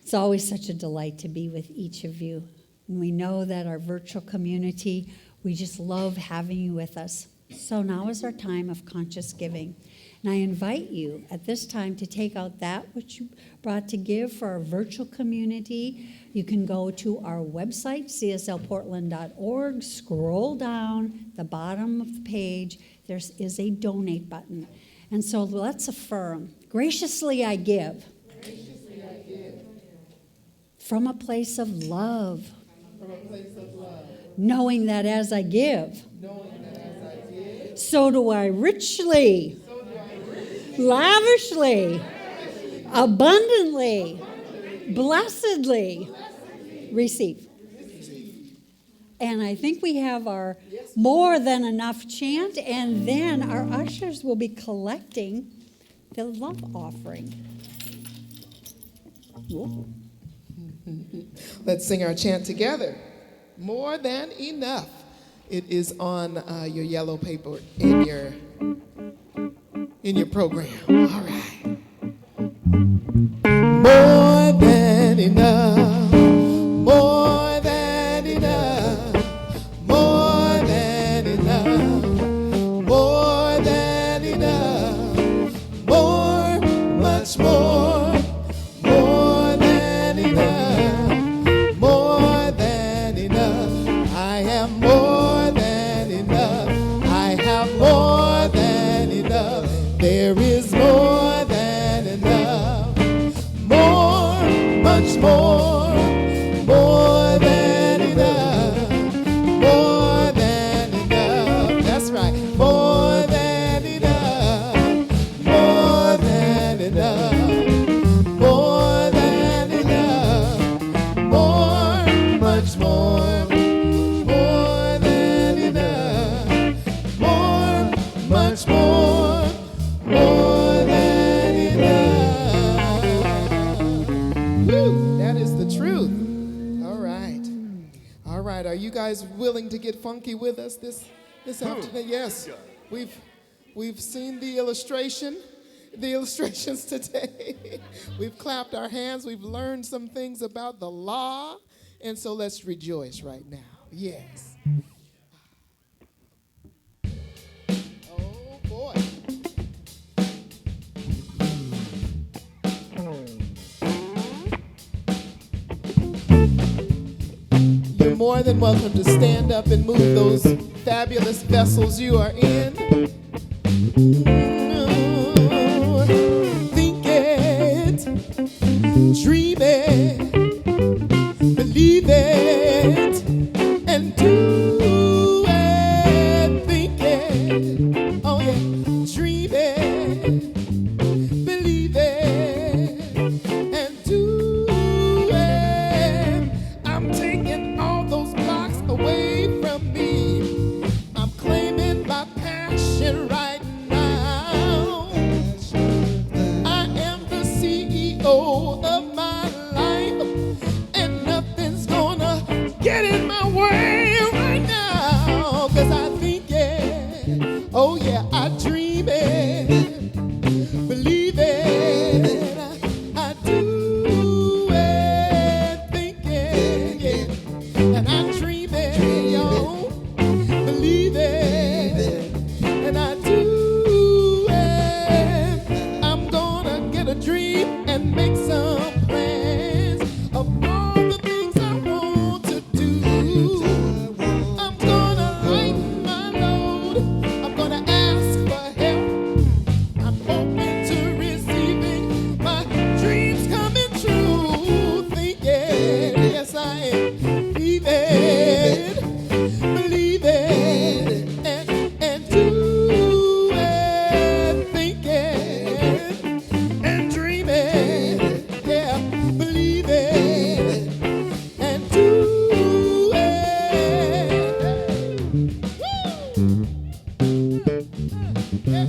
It's always such a delight to be with each of you. And we know that our virtual community, we just love having you with us. So now is our time of conscious giving. And I invite you at this time to take out that which you brought to give for our virtual community. You can go to our website, cslportland.org, scroll down the bottom of the page. There is a donate button. And so let's affirm, graciously I give. Graciously I give. From a place of love. From a place of love. Knowing that as I give. So do I richly, lavishly, abundantly, blessedly receive. And I think we have our more than enough chant, and then our ushers will be collecting the love offering. Let's sing our chant together. More than enough. It is on your yellow paper in your program. All right. More than enough. More than enough. More than enough. More than enough. More, much more. More than enough. More than enough. I am more. More than enough. There is more than enough. More, much more. More than enough. More than enough. That's right. More than enough. More than enough. More than enough. More, much more. Much more, more than enough. Woo, that is the truth. All right. All right, are you guys willing to get funky with us this afternoon? Yes. We've seen the illustrations today. We've clapped our hands. We've learned some things about the law. And so let's rejoice right now. Yes. Boy. more than welcome to stand up and move those fabulous vessels you are in. Think it, dream it, believe it, and do it. Think it, oh yeah, dream it, believe it, and do it. I'm taking all those blocks away from me. I'm claiming my passion right now. I am the CEO of my life, and nothing's gonna get in my way right now. 'Cause I think it, oh yeah, I dream it, believe it, I do it, think it, yeah, and I dream it, yo, believe it, and I do it. I'm gonna get a dream and make some plans of all the things I want to do. I'm gonna lighten my load. I'm gonna ask for help. I'm open to receiving my dreams coming true. Think it, yes I am. Believe it, and do it. Think it, and dream it, yeah. Believe it, and do it. Woo! Yeah.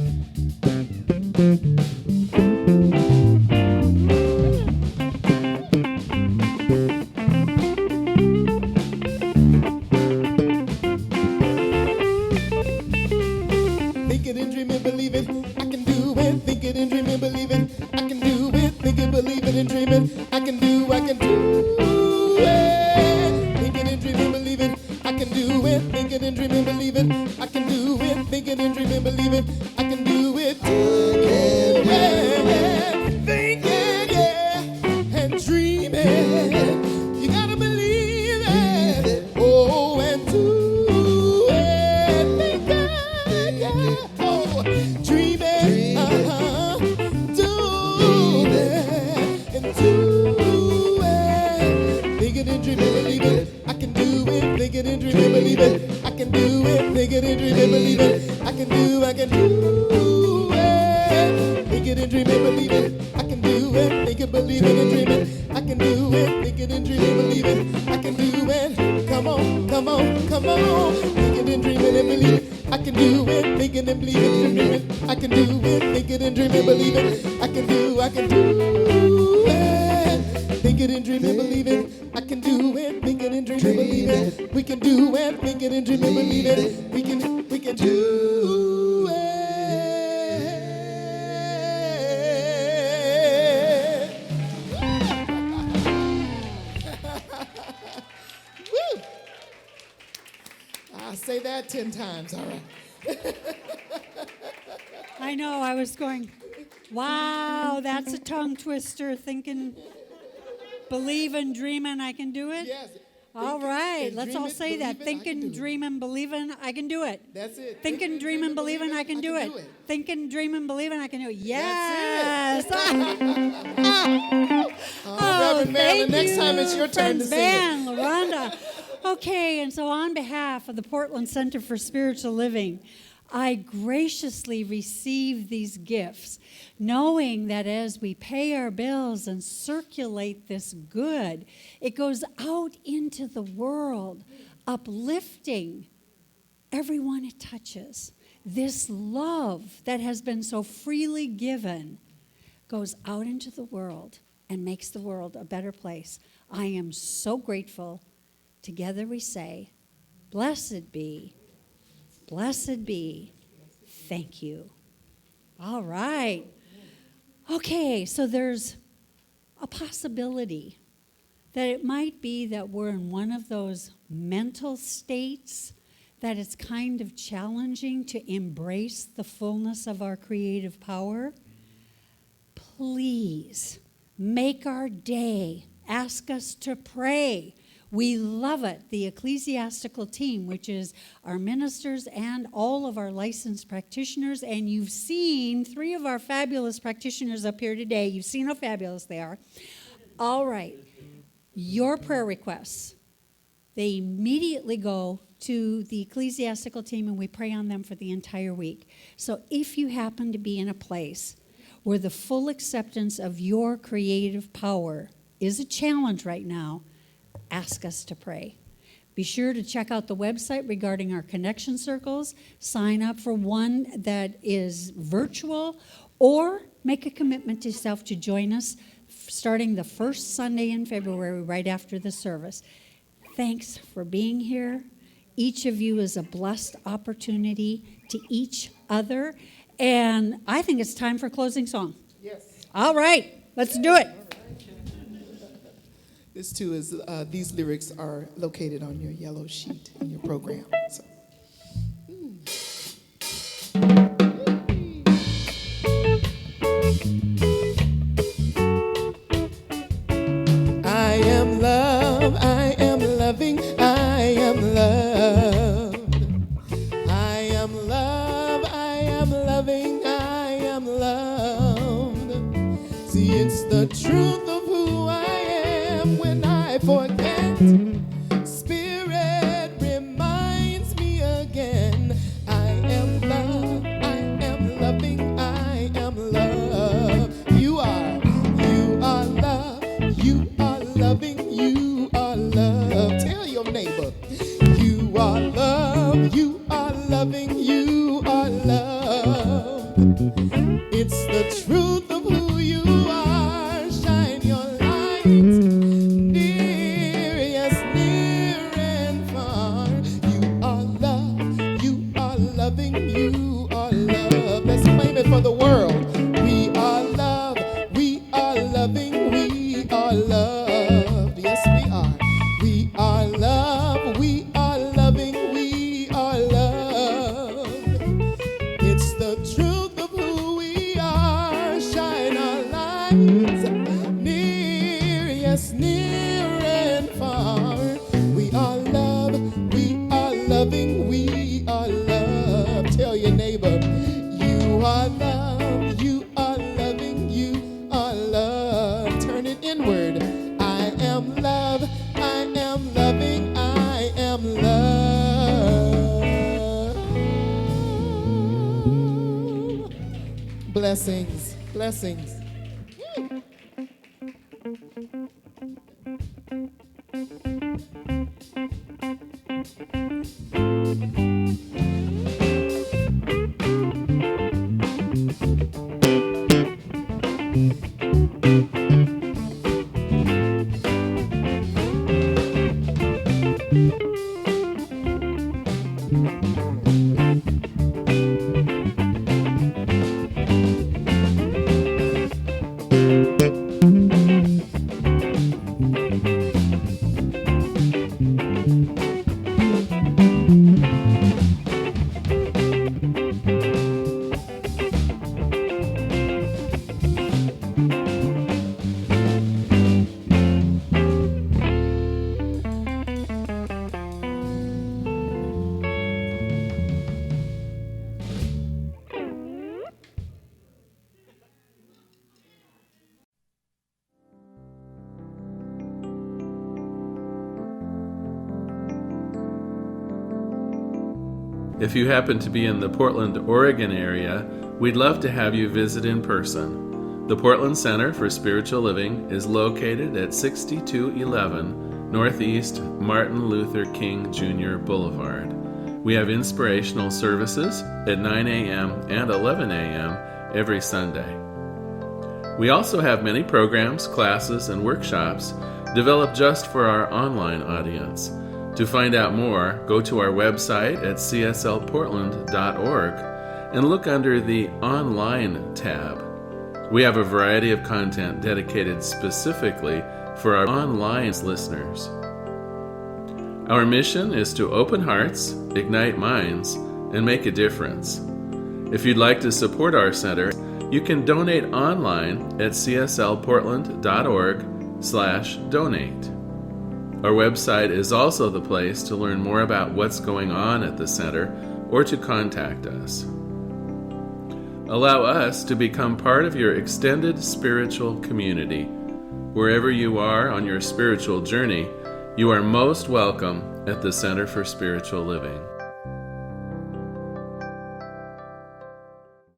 Think it and dream it, believe it, I can do it. Think it and dream it, believe it, I can do it. Think it, believe it, and dream it, I can do it. Think it and dream it, believe it, I can do it. Think it and dream it, believe it, I can do it. Think it and dream it, believe it, I can do it. Think it, yeah, and dream it. You gotta believe it. Oh, and do it. Think it, yeah. Oh, dream it. Do it. And do it. Think it and dream it, believe it, I can do it. Think it and dream it, believe it, I can do it. Think it and dream it, believe it, I can do it. Think it and dream it, believe it, I can do it. Think it, believe it, and dream it, I can do it. Think it and dream it, believe it, I can do it. Come on, come on, come on. Think it and dream it and believe it, I can do it. Think it and believe it and dream it, I can do it. Think it and dream it, believe it, I can do it. Think it and dream it, believe it, I can do it. Think it and dream it, believe it, we can do it. Think it and dream it, believe it, we can do it. Woo! I'll say that 10 times, all right. I know, I was going, wow, that's a tongue twister, thinking, believing, dreaming, I can do it? Yes. All right, let's all say that. Thinking, dreaming, believing, I can do it. That's it. Thinking, dreaming, believing, I can do it. Thinking, dreaming, believing, I can do it. Yes! Reverend Marilyn, next time it's your turn to sing it. LaRhonda. Okay, and so on behalf of the Portland Center for Spiritual Living, I graciously receive these gifts, knowing that as we pay our bills and circulate this good, it goes out into the world, uplifting everyone it touches. This love that has been so freely given goes out into the world and makes the world a better place. I am so grateful. Together we say, blessed be, thank you. All right. Okay, so there's a possibility that it might be that we're in one of those mental states that it's kind of challenging to embrace the fullness of our creative power. Please make our day. Ask us to pray. We love it. The ecclesiastical team, which is our ministers and all of our licensed practitioners. And you've seen 3 of our fabulous practitioners up here today. You've seen how fabulous they are. All right. Your prayer requests, they immediately go to the ecclesiastical team, and we pray on them for the entire week. So if you happen to be in a place where the full acceptance of your creative power is a challenge right now, ask us to pray. Be sure to check out the website regarding our connection circles. Sign up for one that is virtual, or make a commitment to yourself to join us starting the first Sunday in February right after the service. Thanks for being here. Each of you is a blessed opportunity to each other. And I think it's time for closing song. Yes. All right, let's do it. This too is, these lyrics are located on your yellow sheet in your program. So. I am love, I am loving, I am loved. I am love, I am loving, I am loved. See, it's the truth of who I am when I forget. Spirit reminds me again. I am love, I am loving, I am love. You are love, you are loving, you are love. Tell your neighbor, you are love, you are loving, you are love. It's the truth of who you are. Shine your light near, yes, near and far. You are love, you are loving, you are love. Let's claim it for the world. We are love, we are loving, we are loved. Yes, we are. We are love, we are loving, we are loved. It's the truth of who we are. Shine our lights near, yes, near and far. We are love, we are loving, we are loved. Tell your neighbor, you are love, you are loving, you are loved. Turn it inward. I am love, I am loving, I am love. Blessings, blessings. If you happen to be in the Portland, Oregon area, we'd love to have you visit in person. The Portland Center for Spiritual Living is located at 6211 Northeast Martin Luther King Jr. Boulevard. We have inspirational services at 9 a.m. and 11 a.m. every Sunday. We also have many programs, classes, and workshops developed just for our online audience. To find out more, go to our website at cslportland.org and look under the Online tab. We have a variety of content dedicated specifically for our online listeners. Our mission is to open hearts, ignite minds, and make a difference. If you'd like to support our center, you can donate online at cslportland.org/donate. Our website is also the place to learn more about what's going on at the center or to contact us. Allow us to become part of your extended spiritual community. Wherever you are on your spiritual journey, you are most welcome at the Center for Spiritual Living.